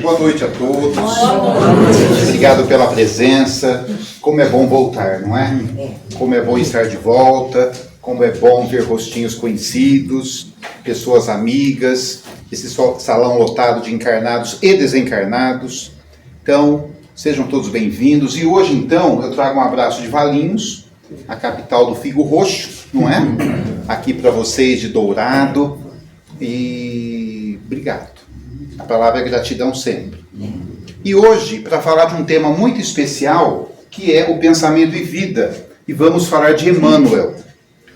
Boa noite a todos. Obrigado pela presença. Como é bom voltar, não é? Como é bom estar de volta. Como é bom ver rostinhos conhecidos, pessoas amigas, esse salão lotado de encarnados e desencarnados. Então, sejam todos bem-vindos. E hoje, então, eu trago um abraço de Valinhos, a capital do figo roxo, não é? Aqui para vocês de Dourado. E obrigado. A palavra é gratidão sempre. E hoje, para falar de um tema muito especial, que é o pensamento e vida. E vamos falar de Emmanuel.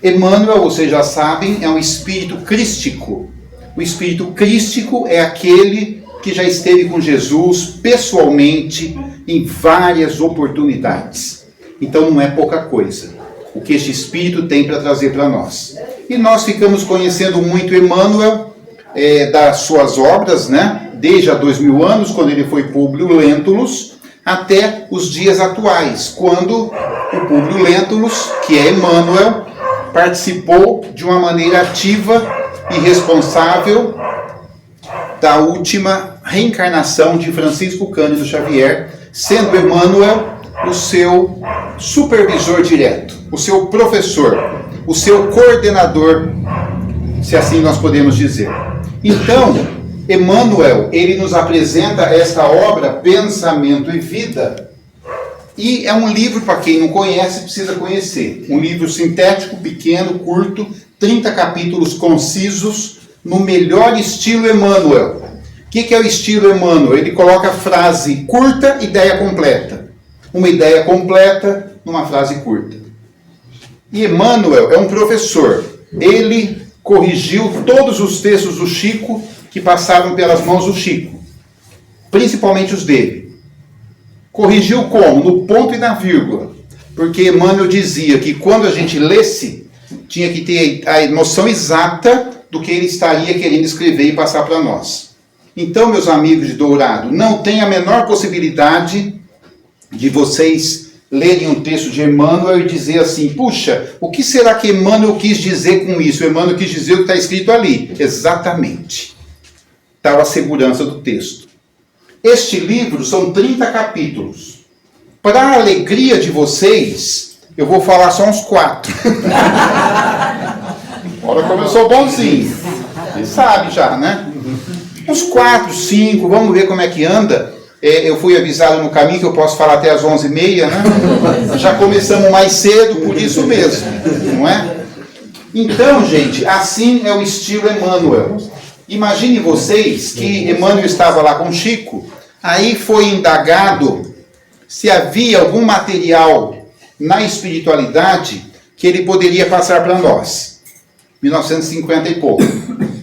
Emmanuel, vocês já sabem, é um espírito crístico. O espírito crístico é aquele que já esteve com Jesus pessoalmente em várias oportunidades. Então não é pouca coisa o que este espírito tem para trazer para nós. E nós ficamos conhecendo muito Emmanuel, das suas obras, né? Desde há 2000 anos, quando ele foi Públio Lentulus, até os dias atuais, quando o Públio Lentulus, que é Emmanuel, participou de uma maneira ativa e responsável da última reencarnação de Francisco Cândido Xavier, sendo Emmanuel o seu supervisor direto, o seu professor, o seu coordenador, se assim nós podemos dizer. Então, Emmanuel, ele nos apresenta esta obra, Pensamento e Vida, e é um livro, para quem não conhece, precisa conhecer. Um livro sintético, pequeno, curto, 30 capítulos concisos, no melhor estilo Emmanuel. O que é o estilo Emmanuel? Ele coloca frase curta, ideia completa. Uma ideia completa numa frase curta. E Emmanuel é um professor. Ele corrigiu todos os textos do Chico que passaram pelas mãos do Chico, principalmente os dele. Corrigiu como? No ponto e na vírgula. Porque Emmanuel dizia que quando a gente lesse, tinha que ter a noção exata do que ele estaria querendo escrever e passar para nós. Então, meus amigos de Dourado, não tem a menor possibilidade de vocês lerem um texto de Emmanuel e dizer assim, puxa, o que será que Emmanuel quis dizer com isso? Emmanuel quis dizer o que está escrito ali. Exatamente. Tal a segurança do texto. Este livro são 30 capítulos. Para a alegria de vocês, eu vou falar só uns 4. Olha como eu sou bonzinho. Você sabe já, né? Uns 4, 5, vamos ver como é que anda. Eu fui avisado no caminho que eu posso falar até as 11h30, né? Já começamos mais cedo, por isso mesmo, não é? Então, gente, assim é o estilo Emmanuel. Imagine vocês que Emmanuel estava lá com Chico, aí foi indagado se havia algum material na espiritualidade que ele poderia passar para nós. 1950 e pouco.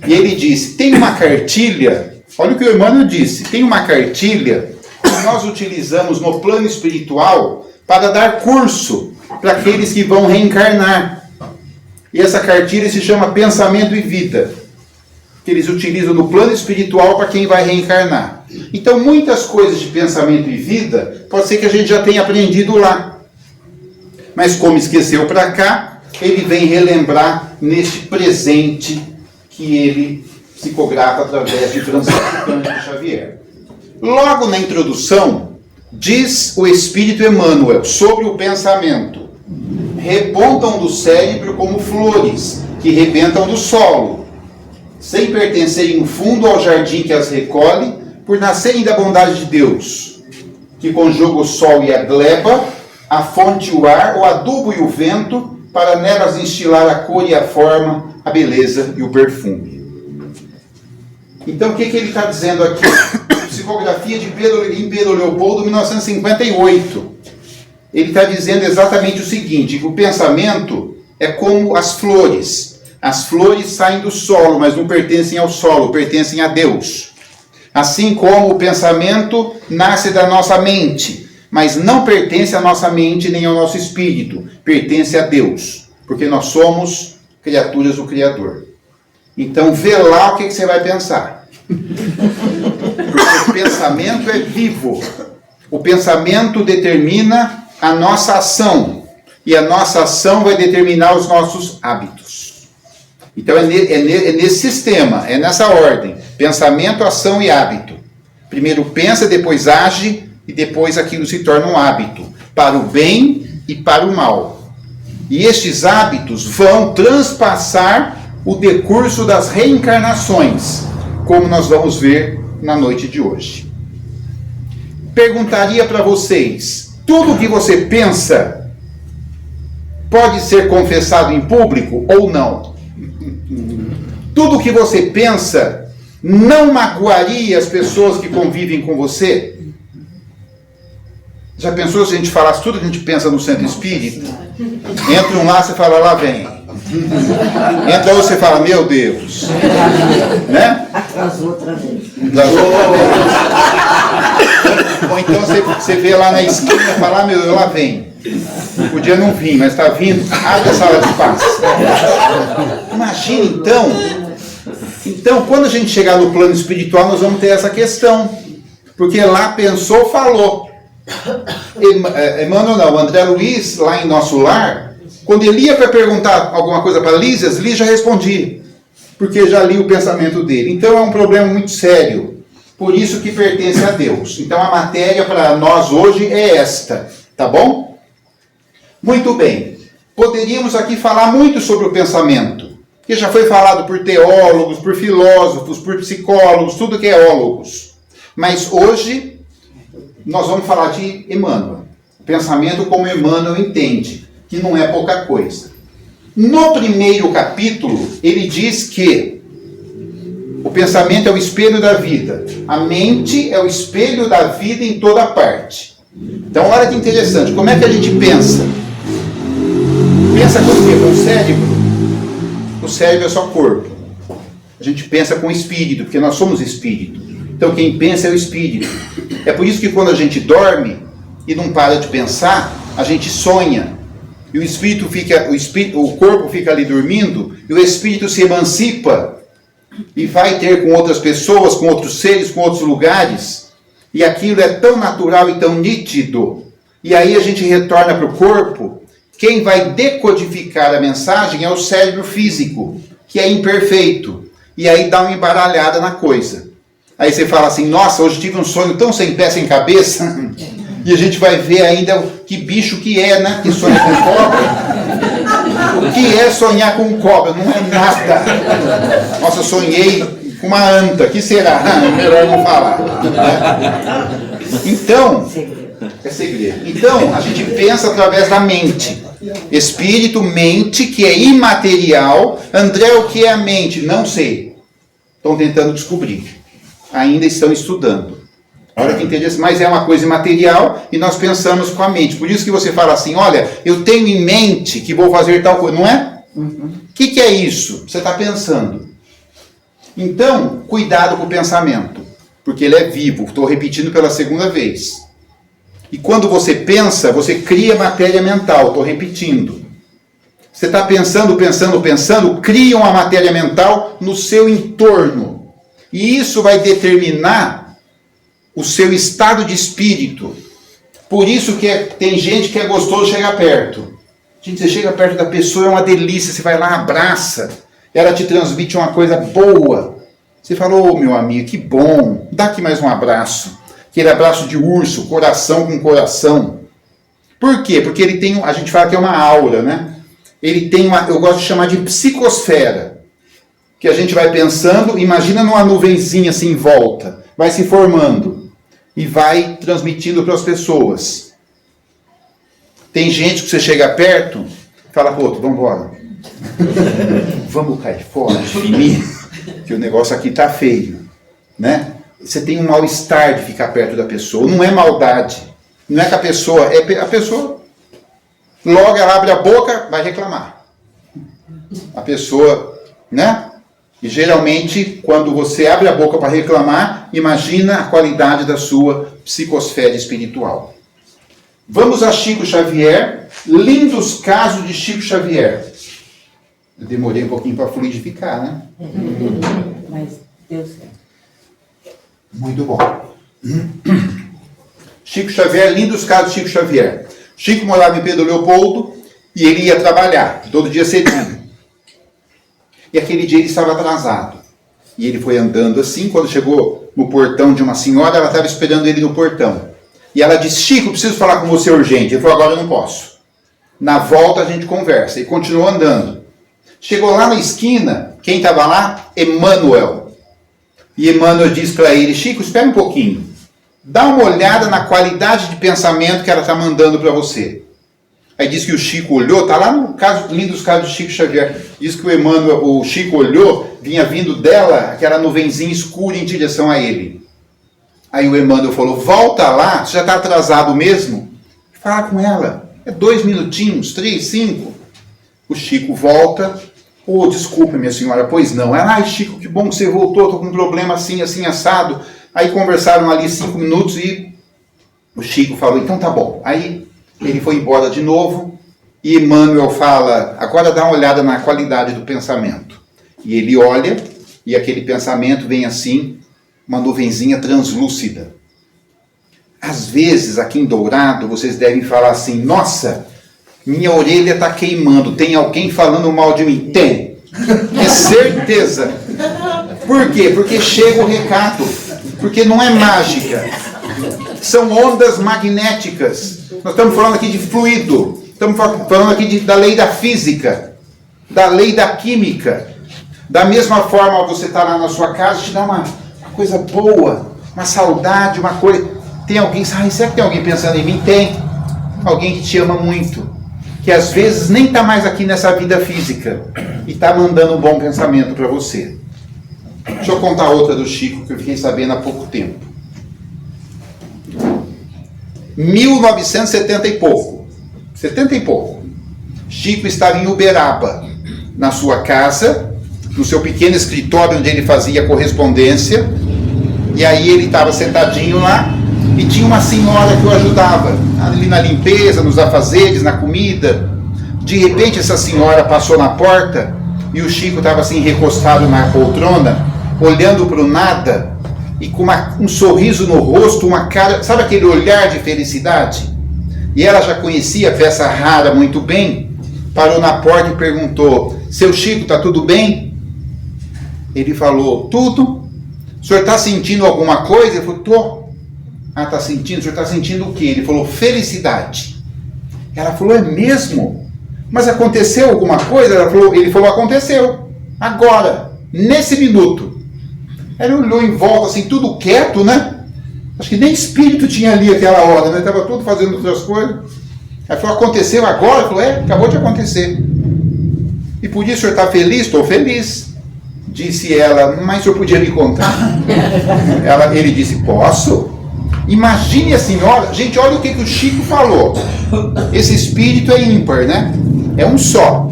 E ele disse, tem uma cartilha, olha o que o Emmanuel disse, tem uma cartilha que nós utilizamos no plano espiritual para dar curso para aqueles que vão reencarnar. E essa cartilha se chama Pensamento e Vida, que eles utilizam no plano espiritual para quem vai reencarnar. Então, muitas coisas de pensamento e vida, pode ser que a gente já tenha aprendido lá. Mas como esqueceu para cá, ele vem relembrar neste presente que ele psicografa através de Francisco Cândido Xavier. Logo na introdução, diz o Espírito Emmanuel sobre o pensamento. Repontam do cérebro como flores, que rebentam do solo, sem pertencerem no fundo ao jardim que as recolhe, por nascerem da bondade de Deus, que conjuga o sol e a gleba, a fonte e o ar, o adubo e o vento, para nelas instilar a cor e a forma, a beleza e o perfume. Então, o que ele está dizendo aqui? Psicografia de Pedro Leopoldo, 1958. Ele está dizendo exatamente o seguinte, que o pensamento é como as flores. As flores saem do solo, mas não pertencem ao solo, pertencem a Deus. Assim como o pensamento nasce da nossa mente, mas não pertence à nossa mente nem ao nosso espírito, pertence a Deus, porque nós somos criaturas do Criador. Então, vê lá o que você vai pensar. Porque o pensamento é vivo. O pensamento determina a nossa ação, e a nossa ação vai determinar os nossos hábitos. Então é nesse sistema, é nessa ordem: pensamento, ação e hábito. Primeiro pensa, depois age, e depois aquilo se torna um hábito, para o bem e para o mal. E estes hábitos vão transpassar o decurso das reencarnações, como nós vamos ver na noite de hoje. Perguntaria para vocês, tudo que você pensa pode ser confessado em público ou não? Tudo que você pensa não magoaria as pessoas que convivem com você? Já pensou se a gente falasse tudo que a gente pensa no centro espírita? Entra um lá, você fala, lá vem. Entra outro, você fala, meu Deus. Né? Atrasou outra vez. Ou então você vê lá na esquina e fala, meu Deus, lá vem. Podia não vir, mas está vindo. Abre a sala de paz. Imagina então, quando a gente chegar no plano espiritual, nós vamos ter essa questão. Porque lá pensou, falou. Emmanuel não, André Luiz, lá em Nosso Lar, quando ele ia para perguntar alguma coisa para Lígia, Lígia já respondia, porque já li o pensamento dele. Então é um problema muito sério, por isso que pertence a Deus. Então a matéria para nós hoje é esta, tá bom? Muito bem, poderíamos aqui falar muito sobre o pensamento, que já foi falado por teólogos, por filósofos, por psicólogos, tudo que é ólogos. Mas hoje nós vamos falar de Emmanuel. O pensamento como Emmanuel entende, que não é pouca coisa. No primeiro capítulo, ele diz que o pensamento é o espelho da vida. A mente é o espelho da vida em toda parte. Então, olha que interessante. Como é que a gente pensa? Pensa com o quê? Com o cérebro? O cérebro é só corpo. A gente pensa com o espírito, porque nós somos espírito. Então quem pensa é o espírito. É por isso que quando a gente dorme e não para de pensar, a gente sonha. E o espírito fica, o corpo fica ali dormindo, e o espírito se emancipa e vai ter com outras pessoas, com outros seres, com outros lugares. E aquilo é tão natural e tão nítido. E aí a gente retorna para o corpo. Quem vai decodificar a mensagem é o cérebro físico, que é imperfeito. E aí dá uma embaralhada na coisa. Aí você fala assim, nossa, hoje tive um sonho tão sem pé, sem cabeça. E a gente vai ver ainda que bicho que é, né? Que sonha com cobra. O que é sonhar com cobra? Não é nada. Nossa, eu sonhei com uma anta. O que será? Melhor não falar. Então, é segredo. Então, a gente pensa através da mente. Espírito, mente, que é imaterial. André, o que é a mente? Não sei. Estão tentando descobrir. Ainda estão estudando. Olha que interessante, mas é uma coisa imaterial e nós pensamos com a mente. Por isso que você fala assim, olha, eu tenho em mente que vou fazer tal coisa, não é? O que é isso? Você está pensando. Então, cuidado com o pensamento, porque ele é vivo. Estou repetindo pela segunda vez. E quando você pensa, você cria matéria mental. Estou repetindo. Você está pensando, cria uma matéria mental no seu entorno. E isso vai determinar o seu estado de espírito. Por isso que tem gente que é gostoso chegar perto. Gente, você chega perto da pessoa, é uma delícia, você vai lá, abraça, ela te transmite uma coisa boa. Você fala, ô meu amigo, que bom, dá aqui mais um abraço. Aquele abraço de urso, coração com coração. Por quê? Porque ele tem, a gente fala que é uma aura, né? Ele tem uma, eu gosto de chamar de psicosfera. Que a gente vai pensando, imagina numa nuvenzinha assim em volta, vai se formando e vai transmitindo para as pessoas. Tem gente que você chega perto, fala, pô, vamos embora. Vamos cair fora de mim, que o negócio aqui tá feio, né? Você tem um mal-estar de ficar perto da pessoa, não é maldade, não é que a pessoa, a pessoa, logo ela abre a boca, vai reclamar. A pessoa, né? E geralmente, quando você abre a boca para reclamar, imagina a qualidade da sua psicosfera espiritual. Vamos a Chico Xavier, lindos casos de Chico Xavier. Eu demorei um pouquinho para fluidificar, né? Mas deu certo. Muito bom. Chico Xavier, lindos casos de Chico Xavier. Chico morava em Pedro Leopoldo e ele ia trabalhar, todo dia cedinho. E aquele dia ele estava atrasado. E ele foi andando assim, quando chegou no portão de uma senhora, ela estava esperando ele no portão. E ela disse, Chico, preciso falar com você urgente. Ele falou, agora eu não posso. Na volta a gente conversa. E continuou andando. Chegou lá na esquina, quem estava lá? Emmanuel. E Emmanuel disse para ele, Chico, espera um pouquinho. Dá uma olhada na qualidade de pensamento que ela está mandando para você. Aí diz que o Chico olhou, está lá no caso, lindos casos do Chico Xavier. Diz que o Chico olhou, vinha vindo dela aquela nuvenzinha escura em direção a ele. Aí o Emmanuel falou, volta lá, você já está atrasado mesmo? Fala com ela, é 2 minutinhos, 3, 5. O Chico volta, desculpa minha senhora, pois não. Ela, Chico, que bom que você voltou, estou com um problema assim, assim, assado. Aí conversaram ali 5 minutos e o Chico falou, então tá bom. Aí ele foi embora de novo e Emmanuel fala, agora dá uma olhada na qualidade do pensamento. E ele olha e aquele pensamento vem assim, uma nuvenzinha translúcida. Às vezes, aqui em Dourado, vocês devem falar assim, nossa, minha orelha está queimando, tem alguém falando mal de mim? Tem, é certeza. Por quê? Porque chega o recado, porque não é mágica, são ondas magnéticas. Nós estamos falando aqui de fluido, estamos falando aqui da lei da física, da lei da química. Da mesma forma, você está lá na sua casa, te dá uma coisa boa, uma saudade, uma coisa. Tem alguém, será que tem alguém pensando em mim? Tem. Alguém que te ama muito, que às vezes nem está mais aqui nessa vida física e está mandando um bom pensamento para você. Deixa eu contar outra do Chico que eu fiquei sabendo há pouco tempo. 1970 e pouco. 70 e pouco. Chico estava em Uberaba, na sua casa, no seu pequeno escritório onde ele fazia correspondência, e aí ele estava sentadinho lá, e tinha uma senhora que o ajudava, ali na limpeza, nos afazeres, na comida. De repente essa senhora passou na porta, e o Chico estava assim recostado na poltrona, olhando para o nada, e com um sorriso no rosto, uma cara, sabe aquele olhar de felicidade? E ela já conhecia a peça rara muito bem, parou na porta e perguntou, seu Chico, está tudo bem? Ele falou, tudo. O senhor está sentindo alguma coisa? Ele falou, tô. Ah, está sentindo? O senhor está sentindo o quê? Ele falou, felicidade. Ela falou, é mesmo? Mas aconteceu alguma coisa? Ele falou, aconteceu. Agora, nesse minuto. Ele olhou em volta, assim, tudo quieto, né? Acho que nem espírito tinha ali aquela hora, né? Estava tudo fazendo outras coisas. Aí falou, aconteceu agora? Ele falou, acabou de acontecer. E por isso o senhor está feliz? Estou feliz. Disse ela, mas o senhor podia me contar? Ele disse, posso? Imagine a senhora, gente, olha o que o Chico falou. Esse espírito é ímpar, né? É um só.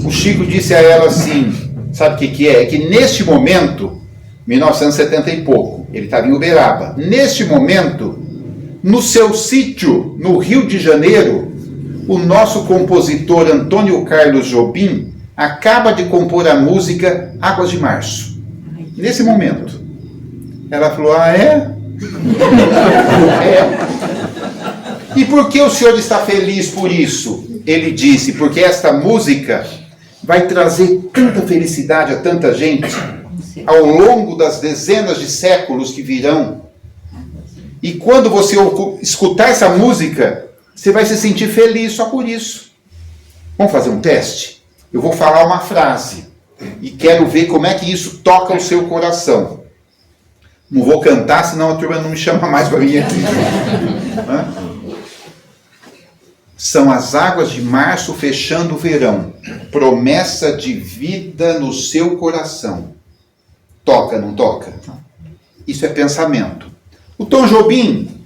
O Chico disse a ela assim, sabe o que é? É que neste momento, 1970 e pouco, ele estava em Uberaba. Neste momento, no seu sítio, no Rio de Janeiro, o nosso compositor Antônio Carlos Jobim acaba de compor a música Águas de Março. Nesse momento. Ela falou, é? É. E por que o senhor está feliz por isso? Ele disse, porque esta música vai trazer tanta felicidade a tanta gente ao longo das dezenas de séculos que virão. E quando você escutar essa música, você vai se sentir feliz só por isso. Vamos fazer um teste? Eu vou falar uma frase e quero ver como é que isso toca o seu coração. Não vou cantar, senão a turma não me chama mais para vir aqui. São as águas de março fechando o verão. Promessa de vida no seu coração. Toca, não toca? Isso é pensamento. O Tom Jobim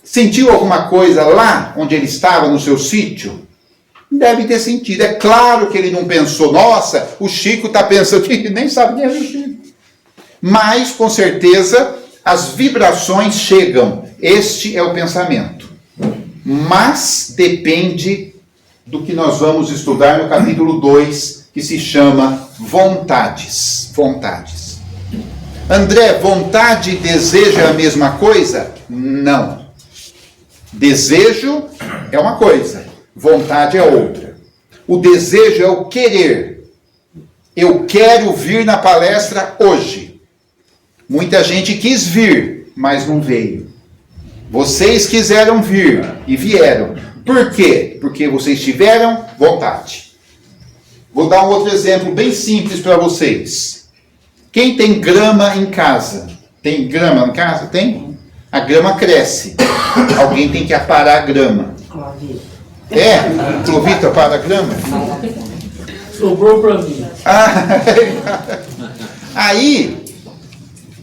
sentiu alguma coisa lá onde ele estava, no seu sítio? Deve ter sentido. É claro que ele não pensou, nossa, o Chico está pensando que nem sabe quem é o Chico. Mas, com certeza, as vibrações chegam. Este é o pensamento. Mas depende do que nós vamos estudar no capítulo 2, que se chama vontades. Vontades. André, vontade e desejo é a mesma coisa? Não. Desejo é uma coisa, vontade é outra. O desejo é o querer. Eu quero vir na palestra hoje. Muita gente quis vir, mas não veio. Vocês quiseram vir e vieram. Por quê? Porque vocês tiveram vontade. Vou dar um outro exemplo bem simples para vocês. Quem tem grama em casa? Tem grama em casa? Tem? A grama cresce. Alguém tem que aparar a grama. Clovito. Clovito apara a grama? Sobrou pra mim. Aí,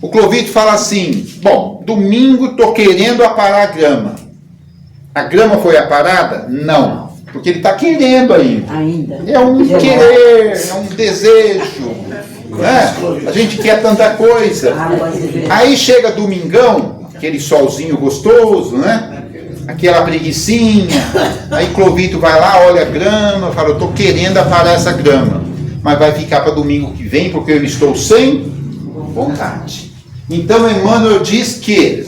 o Clovito fala assim, bom, domingo estou querendo aparar a grama. A grama foi aparada? Não. Porque ele está querendo ainda. É um querer, é um desejo. Né? A gente quer tanta coisa. Aí chega domingão, aquele solzinho gostoso, né? Aquela preguicinha. Aí Clovito vai lá, olha a grama, fala, eu estou querendo aparar essa grama. Mas vai ficar para domingo que vem, porque eu estou sem vontade. Então Emmanuel diz que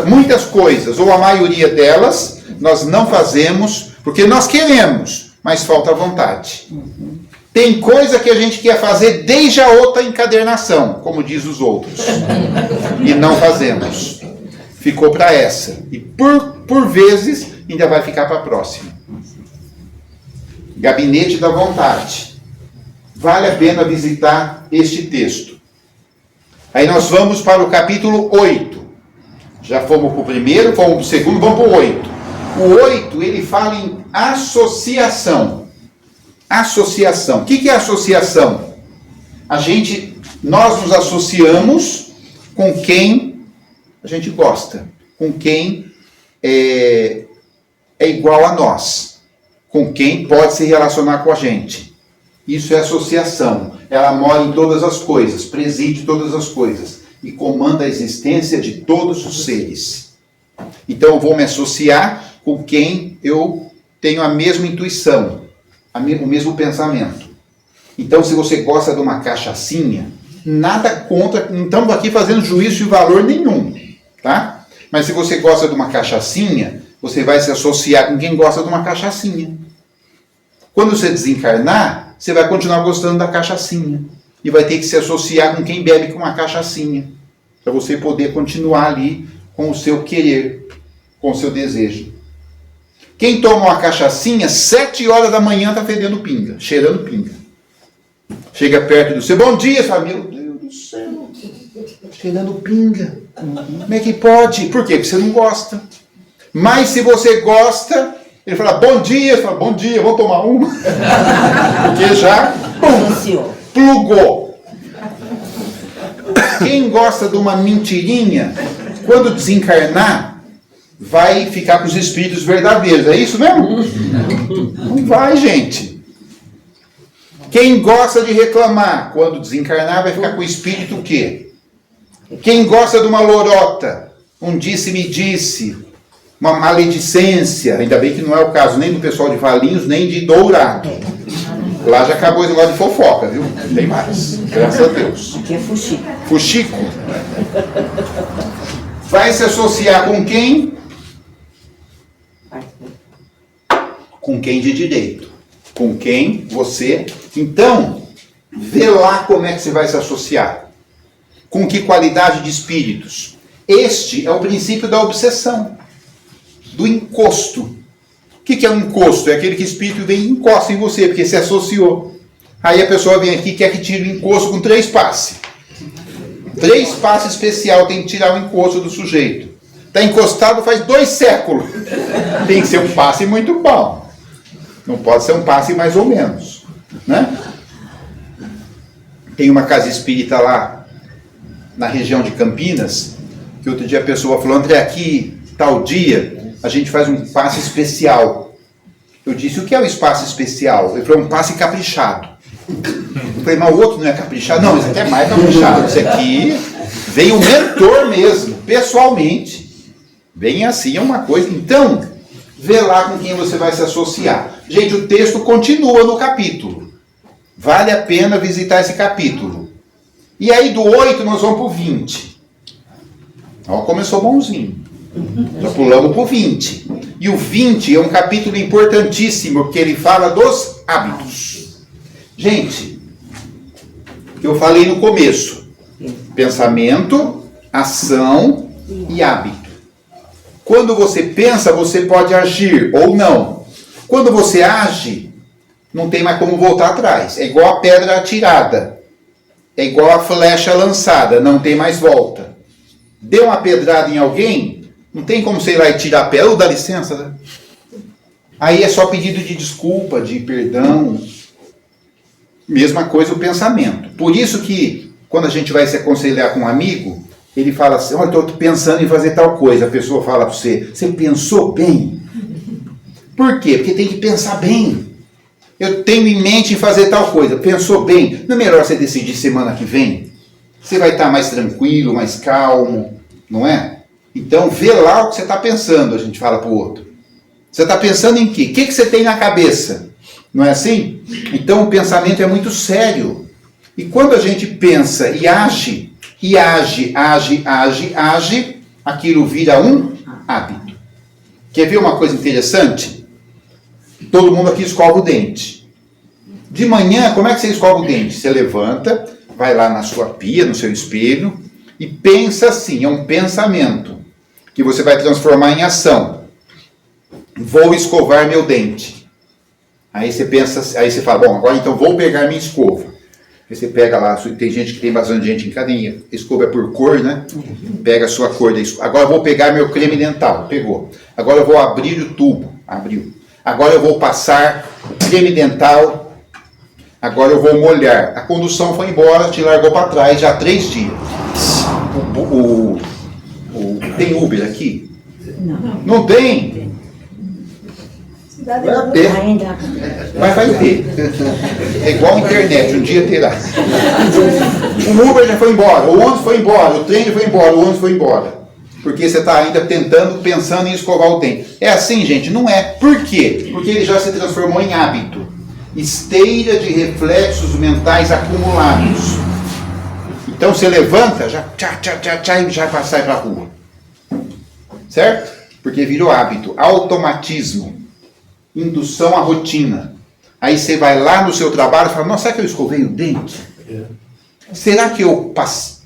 muitas coisas, ou a maioria delas, nós não fazemos porque nós queremos, mas falta vontade. Tem coisa que a gente quer fazer desde a outra encadernação, como diz os outros, e não fazemos. Ficou para essa. E por vezes ainda vai ficar para a próxima. Gabinete da Vontade. Vale a pena visitar este texto. Aí nós vamos para o capítulo 8. Já fomos para o primeiro, fomos para o segundo, vamos para o 8. O 8, ele fala em associação. Associação. O que é associação? Nós nos associamos com quem a gente gosta, com quem é igual a nós, com quem pode se relacionar com a gente. Isso é associação. Ela mora em todas as coisas, preside todas as coisas e comanda a existência de todos os seres. Então eu vou me associar com quem eu tenho a mesma intuição, o mesmo pensamento. Então se você gosta de uma cachaçinha, nada contra, não estamos aqui fazendo juízo de valor nenhum, tá? Mas se você gosta de uma cachaçinha, você vai se associar com quem gosta de uma cachaçinha. Quando você desencarnar, você vai continuar gostando da cachaçinha. E vai ter que se associar com quem bebe com uma cachaçinha. Para você poder continuar ali com o seu querer, com o seu desejo. Quem toma uma cachaçinha, 7 horas da manhã está fedendo pinga, cheirando pinga. Chega perto do seu, bom dia, fala, meu Deus do céu, cheirando pinga. Como é que pode? Por quê? Porque você não gosta. Mas se você gosta, ele fala, bom dia, você fala, bom dia, vou tomar uma. Porque já, plugou. Quem gosta de uma mentirinha, quando desencarnar, vai ficar com os espíritos verdadeiros. É isso mesmo? Não vai, gente. Quem gosta de reclamar, quando desencarnar, vai ficar com o espírito o quê? Quem gosta de uma lorota, um disse-me-disse, uma maledicência, ainda bem que não é o caso nem do pessoal de Valinhos, nem de Dourado. Lá já acabou esse negócio de fofoca, viu? Não tem mais. Graças a Deus. Aqui é fuxico. Fuxico. Vai se associar com quem? Com quem de direito. Com quem você... Então, vê lá como é que você vai se associar. Com que qualidade de espíritos. Este é o princípio da obsessão. Do encosto. O que é um encosto? É aquele que o espírito vem e encosta em você, porque se associou. Aí a pessoa vem aqui e quer que tire o encosto com 3 passes. 3 passes especial, tem que tirar o encosto do sujeito. Está encostado faz 2 séculos. Tem que ser um passe muito bom. Não pode ser um passe mais ou menos. Né? Tem uma casa espírita lá, na região de Campinas, que outro dia a pessoa falou, André, aqui, tal dia, a gente faz um passe especial. Eu disse, o que é o espaço especial? Ele falou, um passe caprichado. Eu falei, mas o outro não é caprichado? Não, esse aqui é mais caprichado. Esse aqui veio o mentor mesmo, pessoalmente. Bem assim, é uma coisa. Então, vê lá com quem você vai se associar. Gente, o texto continua no capítulo. Vale a pena visitar esse capítulo. E aí do 8 nós vamos para o 20. Ó, começou bonzinho. Já pulamos para o 20. E o 20 é um capítulo importantíssimo, porque ele fala dos hábitos. Gente, eu falei no começo. Pensamento, ação e hábito. Quando você pensa, você pode agir ou não. Quando você age, não tem mais como voltar atrás. É igual a pedra atirada. É igual a flecha lançada, não tem mais volta. Deu uma pedrada em alguém, não tem como você ir lá e tirar a pedra. Dá licença, né? Aí é só pedido de desculpa, de perdão. Mesma coisa o pensamento. Por isso que, quando a gente vai se aconselhar com um amigo, ele fala assim, olha, estou pensando em fazer tal coisa. A pessoa fala para você, você pensou bem? Por quê? Porque tem que pensar bem. Eu tenho em mente em fazer tal coisa. Pensou bem? Não é melhor você decidir semana que vem? Você vai estar mais tranquilo, mais calmo, não é? Então, vê lá o que você está pensando, a gente fala para o outro. Você está pensando em quê? O que você tem na cabeça? Não é assim? Então, o pensamento é muito sério. E quando a gente pensa e age, aquilo vira um hábito. Quer ver uma coisa interessante? Todo mundo aqui escova o dente. De manhã, como é que você escova o dente? Você levanta, vai lá na sua pia, no seu espelho, e pensa assim, é um pensamento, que você vai transformar em ação. Vou escovar meu dente. Aí você pensa, aí você fala, bom, agora então vou pegar minha escova. Aí você pega lá, tem gente que tem bastante gente em carinha, escova é por cor, né? Pega a sua cor da escova. Agora eu vou pegar meu creme dental, pegou. Agora eu vou abrir o tubo, abriu. Agora eu vou passar creme dental, agora eu vou molhar. A condução foi embora, te largou para trás já há 3 dias. Tem Uber aqui? Não. Não tem? Vai ter. Mas vai ter. É igual a internet, um dia terá. O Uber já foi embora, o ônibus foi embora, o trem foi embora, o ônibus foi embora. Porque você está ainda pensando em escovar o dente. É assim, gente? Não é. Por quê? Porque ele já se transformou em hábito. Esteira de reflexos mentais acumulados. Então você levanta, já e já sai para a rua. Certo? Porque virou hábito. Automatismo. Indução à rotina. Aí você vai lá no seu trabalho e fala, nossa, será que eu escovei o dente? Será que eu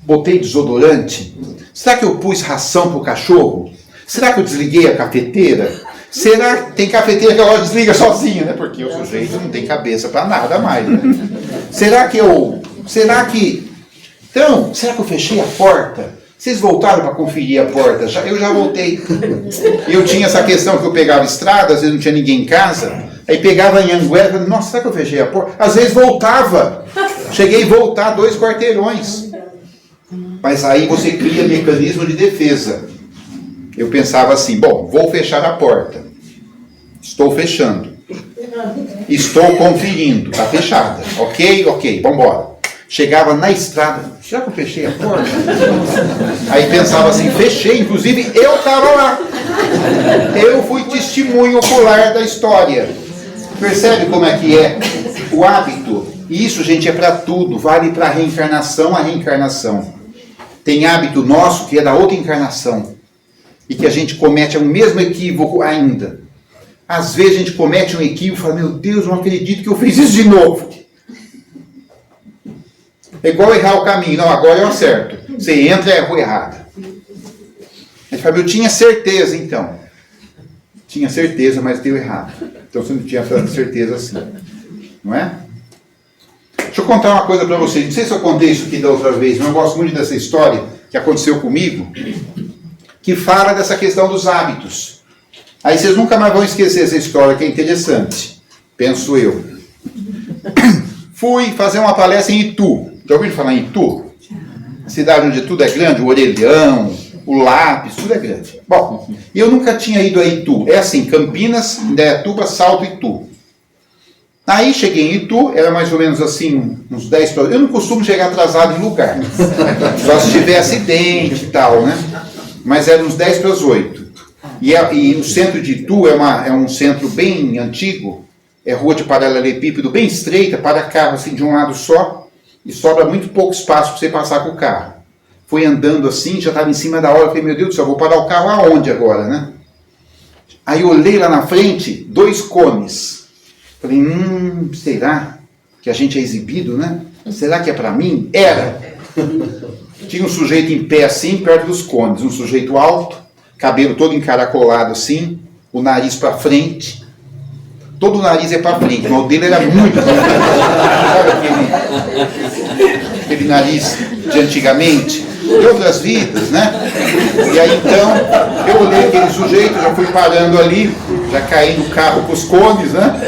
botei desodorante? Será que eu pus ração para o cachorro? Será que eu desliguei a cafeteira? Será que tem cafeteira que ela desliga sozinha, né? Porque o sujeito não tem cabeça para nada mais, né? Será que eu fechei a porta? Vocês voltaram para conferir a porta? Eu já voltei. Eu tinha essa questão que eu pegava estrada, às vezes não tinha ninguém em casa, aí pegava em Anguera e falava, nossa, será que eu fechei a porta? Às vezes voltava. Cheguei a voltar 2 quarteirões. Mas aí você cria mecanismo de defesa. Eu pensava assim, bom, vou fechar a porta. Estou fechando. Estou conferindo, está fechada. Ok, vamos embora. Chegava na estrada, será que eu fechei a porta? Aí pensava assim, fechei, inclusive eu estava lá. Eu fui testemunho ocular da história. Percebe como é que é o hábito? E isso, gente, é para tudo, vale para a reencarnação. Tem hábito nosso que é da outra encarnação. E que a gente comete o mesmo equívoco ainda. Às vezes a gente comete um equívoco e fala, meu Deus, não acredito que eu fiz isso de novo. É igual errar o caminho. Não, agora eu acerto. Você entra e é a rua errada. A gente fala, eu tinha certeza então. Tinha certeza, mas deu errado. Então você não tinha certeza assim. Não é? Deixa eu contar uma coisa para vocês. Não sei se eu contei isso aqui da outra vez, mas eu gosto muito dessa história que aconteceu comigo, que fala dessa questão dos hábitos. Aí vocês nunca mais vão esquecer essa história, que é interessante. Penso eu. Fui fazer uma palestra em Itu. Já ouviram falar em Itu? A cidade onde tudo é grande, o orelhão, o lápis, tudo é grande. Bom, eu nunca tinha ido a Itu. É assim, Campinas, Indaiatuba, Salto, Itu. Aí cheguei em Itu, era mais ou menos assim, uns 10 para... Eu não costumo chegar atrasado em lugar. Só se tiver acidente e tal, né? Mas era uns 10 para as 8. E o centro de Itu é um centro bem antigo. É rua de paralelepípedo bem estreita, para carro assim de um lado só, e sobra muito pouco espaço para você passar com o carro. Fui andando assim, já estava em cima da hora, falei, meu Deus do céu, vou parar o carro aonde agora, né? Aí eu olhei lá na frente, 2 cones. Falei, será que a gente é exibido, né? Será que é para mim? Era. Tinha um sujeito em pé assim, perto dos cones, um sujeito alto, cabelo todo encaracolado assim, o nariz para frente. Todo o nariz é para frente, mas o dele era muito grande. Sabe aquele nariz de antigamente? De outras vidas, né? E aí então, eu olhei aquele sujeito, já fui parando ali, já caí no carro com os cones, né?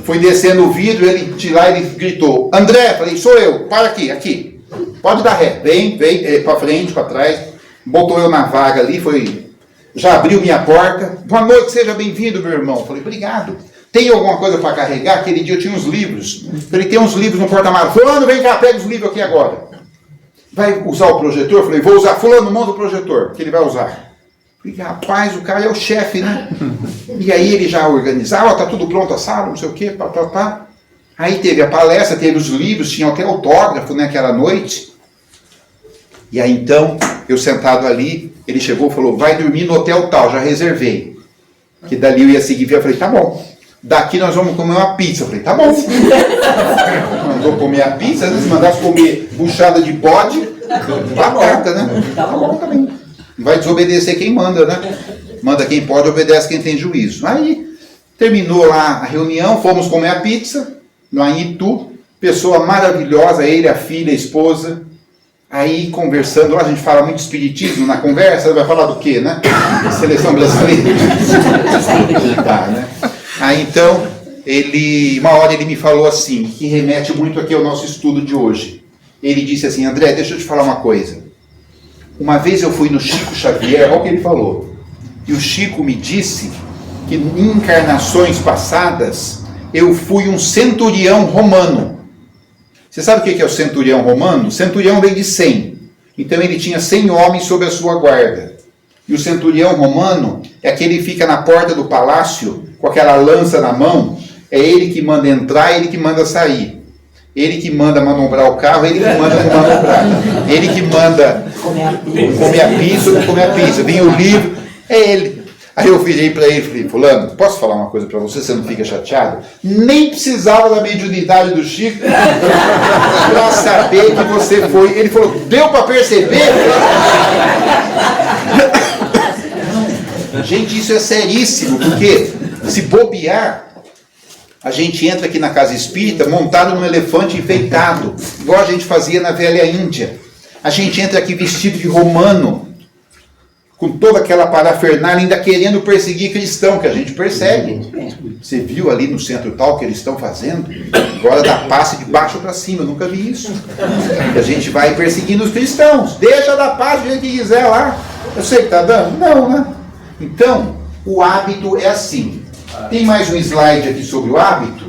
Fui descendo o vidro, ele de lá ele gritou, André, falei, sou eu, para aqui, pode dar ré, vem, para frente, para trás, botou eu na vaga ali, já abriu minha porta, boa noite, seja bem-vindo, meu irmão. Falei, obrigado. Tem alguma coisa para carregar? Aquele dia eu tinha uns livros. Falei, tem uns livros no porta-malas. Fulano, vem cá, pega os livros aqui agora. Vai usar o projetor? Falei, vou usar. Fulano, monta o projetor, que ele vai usar. Falei, rapaz, o cara é o chefe, né? E aí ele já organizava, tá tudo pronto a sala, não sei o quê, pá. Aí teve a palestra, teve os livros, tinha até autógrafo naquela noite. E aí então, eu sentado ali, ele chegou e falou, vai dormir no hotel tal, já reservei. Que dali eu ia seguir, eu falei, tá bom. Daqui nós vamos comer uma pizza. Eu falei, tá bom. Mandou comer a pizza, se mandasse comer buchada de bode, batata, né? Tá bom também. Não vai desobedecer quem manda, né? Manda quem pode, obedece quem tem juízo. Aí, terminou lá a reunião, fomos comer a pizza, lá em Itu, pessoa maravilhosa, ele, a filha, a esposa. Aí, conversando, lá a gente fala muito espiritismo na conversa, vai falar do quê, né? Seleção brasileira. Tá, né? Aí então, uma hora ele me falou assim, que remete muito aqui ao nosso estudo de hoje. Ele disse assim, André, deixa eu te falar uma coisa. Uma vez eu fui no Chico Xavier, olha o que ele falou. E o Chico me disse que em encarnações passadas, eu fui um centurião romano. Você sabe o que é o centurião romano? O centurião vem de 100. Então ele tinha 100 homens sob a sua guarda. E o centurião romano é aquele que fica na porta do palácio com aquela lança na mão. É ele que manda entrar, ele que manda sair. Ele que manda manobrar o carro, ele que manda manobrar. Ele que manda comer a pizza. Vinha o livro, é ele. Aí eu virei para ele e falei, fulano, posso falar uma coisa para você, você não fica chateado? Nem precisava da mediunidade do Chico para saber que você foi. Ele falou, deu para perceber? Gente, isso é seríssimo, porque se bobear, a gente entra aqui na casa espírita montado num elefante enfeitado, igual a gente fazia na velha Índia. A gente entra aqui vestido de romano, com toda aquela parafernália, ainda querendo perseguir cristão, que a gente persegue. Você viu ali no centro tal o que eles estão fazendo? Agora dá passe de baixo para cima, eu nunca vi isso. E a gente vai perseguindo os cristãos. Deixa dar passe do jeito que quiser lá. Eu sei que está dando? Não, né? Então, o hábito é assim. Tem mais um slide aqui sobre o hábito.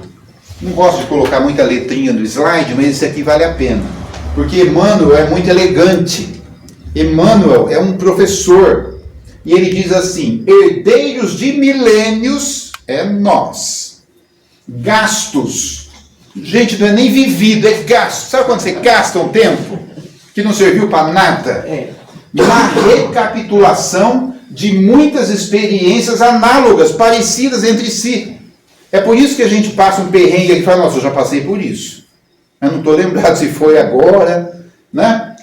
Não gosto de colocar muita letrinha no slide, mas esse aqui vale a pena. Porque Emmanuel é muito elegante. Emmanuel é um professor. E ele diz assim, herdeiros de milênios é nós. Gastos. Gente, não é nem vivido, é gasto. Sabe quando você gasta um tempo que não serviu para nada? Uma recapitulação de muitas experiências análogas, parecidas entre si. É por isso que a gente passa um perrengue aqui e fala, nossa, eu já passei por isso. Eu não estou lembrado se foi agora, né?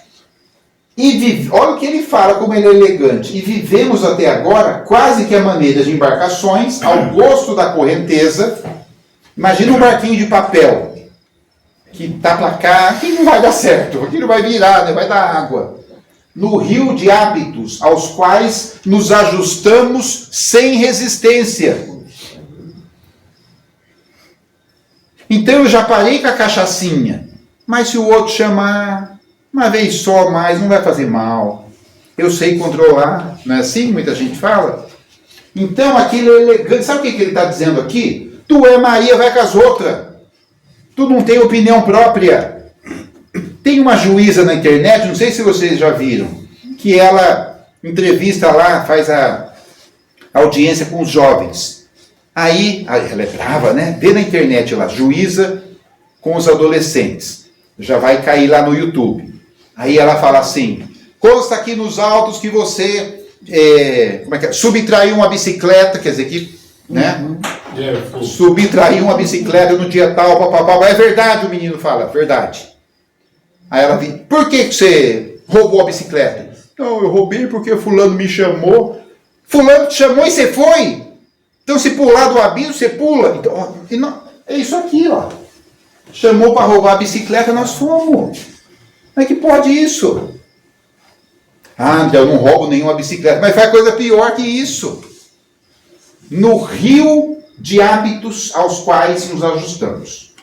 E olha o que ele fala, como ele é elegante. E vivemos até agora quase que a maneira de embarcações, ao gosto da correnteza. Imagina um barquinho de papel, que está para cá, aqui não vai dar certo, aqui não vai virar, né? Vai dar água. No rio de hábitos aos quais nos ajustamos sem resistência. Então eu já parei com a cachaçinha, mas se o outro chamar uma vez só mais, não vai fazer mal. Eu sei controlar, não é assim? Muita gente fala. Então aquilo é elegante. Sabe o que ele está dizendo aqui? Tu é Maria, vai com as outras. Tu não tem opinião própria. Tem uma juíza na internet, não sei se vocês já viram, que ela entrevista lá, faz a audiência com os jovens. Aí, ela é brava, né? Vê na internet lá, juíza com os adolescentes. Já vai cair lá no YouTube. Aí ela fala assim, consta aqui nos autos que você subtraiu uma bicicleta, quer dizer que, né? Subtraiu uma bicicleta no dia tal, papapá. É verdade, o menino fala, verdade. Aí ela diz, por que você roubou a bicicleta. Não, eu roubei porque fulano me chamou. Fulano te chamou e você foi? Então se pular do abismo, você pula. Então, é isso aqui, ó. Chamou para roubar a bicicleta, nós fomos. Como é que pode isso? Ah, eu não roubo nenhuma bicicleta. Mas faz coisa pior que isso. No rio de hábitos aos quais nos ajustamos.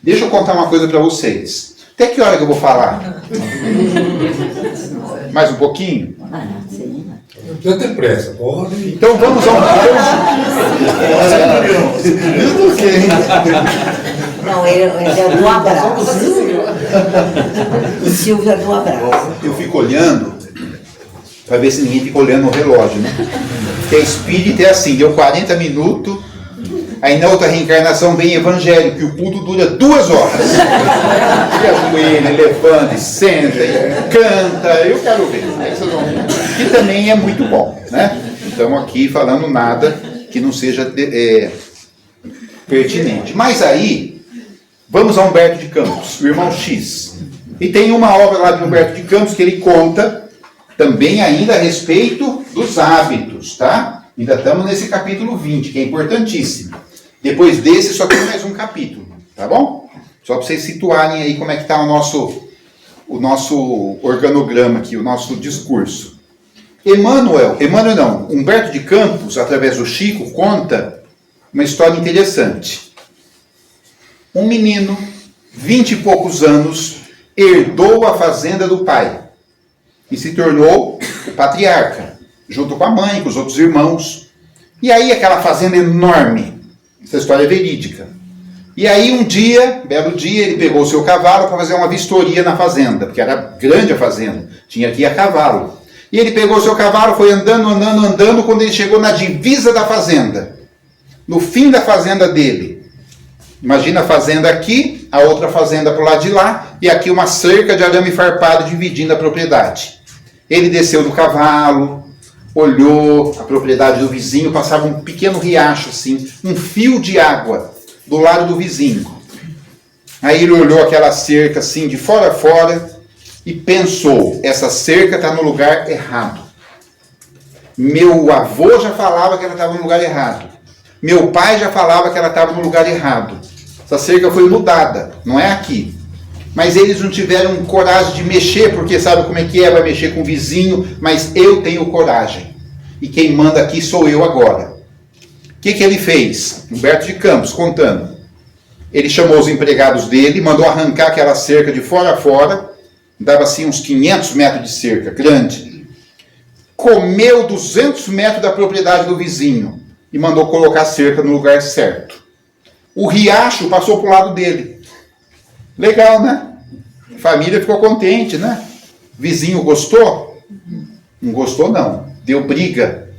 Deixa eu contar uma coisa para vocês. Até que hora que eu vou falar? Mais um pouquinho? Sim. Não precisa ter pressa, pode. Então vamos ao... Não, ele é do abraço. O Silvio é do abraço. Eu fico olhando para ver se ninguém fica olhando o relógio, né? Porque espírito é assim, deu 40 minutos, aí na outra reencarnação vem evangelho, que o culto dura 2 horas. E ajoelha, levanta, e senta, e canta, eu quero ver. Aí vocês vão ver. Que também é muito bom, né? Estamos aqui falando nada que não seja pertinente. Mas aí, vamos a Humberto de Campos, o irmão X. E tem uma obra lá de Humberto de Campos que ele conta também ainda a respeito dos hábitos, tá? Ainda estamos nesse capítulo 20, que é importantíssimo. Depois desse só tem mais um capítulo, tá bom? Só para vocês situarem aí como é que está o nosso organograma aqui, o nosso discurso. Humberto de Campos, através do Chico, conta uma história interessante. Um menino, 20 e poucos anos, herdou a fazenda do pai e se tornou o patriarca, junto com a mãe, com os outros irmãos. E aí aquela fazenda enorme, essa história é verídica. E aí um dia, belo dia, ele pegou o seu cavalo para fazer uma vistoria na fazenda, porque era grande a fazenda, tinha que ir a cavalo. E ele pegou o seu cavalo, foi andando, quando ele chegou na divisa da fazenda, no fim da fazenda dele. Imagina a fazenda aqui, a outra fazenda para o lado de lá, e aqui uma cerca de arame farpado dividindo a propriedade. Ele desceu do cavalo, olhou a propriedade do vizinho, passava um pequeno riacho assim, um fio de água do lado do vizinho. Aí ele olhou aquela cerca assim, de fora a fora, e pensou, essa cerca está no lugar errado. Meu avô já falava que ela estava no lugar errado. Meu pai já falava que ela estava no lugar errado. Essa cerca foi mudada, não é aqui. Mas eles não tiveram coragem de mexer, porque sabe como é que é? Vai mexer com o vizinho, mas eu tenho coragem. E quem manda aqui sou eu agora. O que ele fez? Humberto de Campos, contando. Ele chamou os empregados dele, mandou arrancar aquela cerca de fora a fora, dava assim uns 500 metros de cerca, grande. Comeu 200 metros da propriedade do vizinho e mandou colocar a cerca no lugar certo. O riacho passou para o lado dele. Legal, né? A família ficou contente, né? Vizinho gostou? Não gostou, não. Deu briga.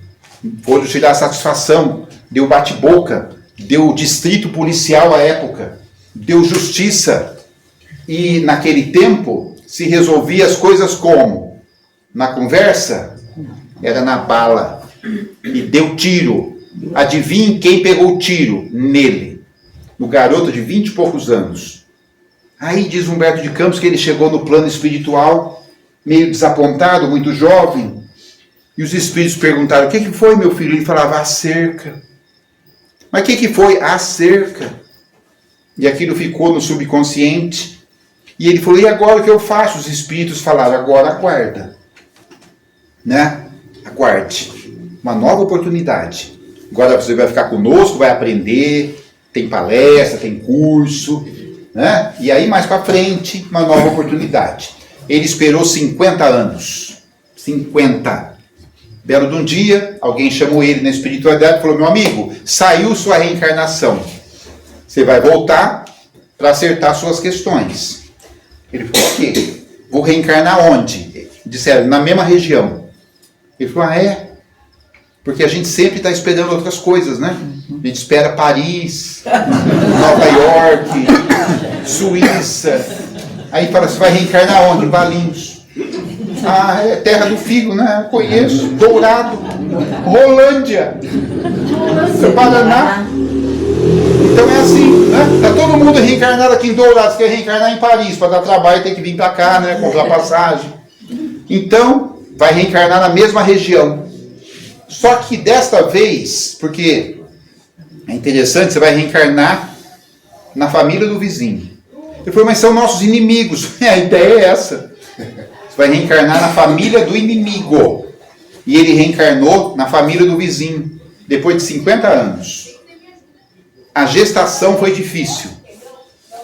Foi tirar satisfação. Deu bate-boca. Deu distrito policial à época. Deu justiça. E naquele tempo se resolvia as coisas como? Na conversa? Era na bala. E deu tiro. Adivinhe quem pegou o tiro? Nele. No garoto de 20 e poucos anos. Aí diz Humberto de Campos que ele chegou no plano espiritual, meio desapontado, muito jovem, e os espíritos perguntaram, o que foi, meu filho? Ele falava, a cerca. Mas o que foi? A cerca. E aquilo ficou no subconsciente. E ele falou, e agora o que eu faço? Os espíritos falaram, agora aguarda. Né? Aguarde. Uma nova oportunidade. Agora você vai ficar conosco, vai aprender, tem palestra, tem curso, né? E aí mais para frente, uma nova oportunidade. Ele esperou 50 anos. 50. Belo de um dia, alguém chamou ele na espiritualidade e falou, meu amigo, saiu sua reencarnação. Você vai voltar para acertar suas questões. Ele falou, o quê? Vou reencarnar onde? Disseram, na mesma região. Ele falou, porque a gente sempre está esperando outras coisas, né? A gente espera Paris, Nova York, Suíça. Aí fala, você vai reencarnar onde? Valinhos. É terra do figo, né? Eu conheço. Dourado. Rolândia. Paraná. Então é assim, né? Tá todo mundo reencarnado aqui em Dourado. Você quer reencarnar em Paris para dar trabalho, tem que vir para cá, né? Comprar passagem. Então, vai reencarnar na mesma região. Só que desta vez, porque é interessante, você vai reencarnar na família do vizinho. Ele falou, mas são nossos inimigos. A ideia é essa. Você vai reencarnar na família do inimigo. E ele reencarnou na família do vizinho, depois de 50 anos. A gestação foi difícil.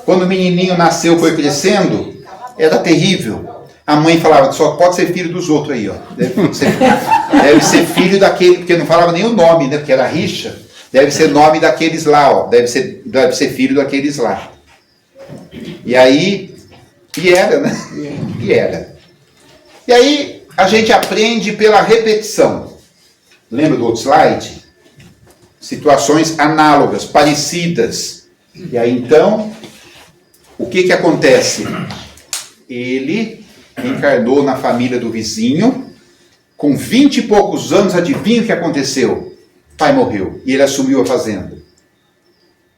Quando o menininho nasceu, foi crescendo, era terrível. A mãe falava, só pode ser filho dos outros aí, ó. Deve ser filho daquele, porque não falava nem o nome, né? Porque era rixa. Deve ser nome daqueles lá, ó. Deve ser filho daqueles lá. E aí, né? E aí, a gente aprende pela repetição. Lembra do outro slide? Situações análogas, parecidas. E aí, então, o que acontece? Ele reencarnou na família do vizinho, com 20 e poucos anos, adivinha o que aconteceu? O pai morreu, e ele assumiu a fazenda,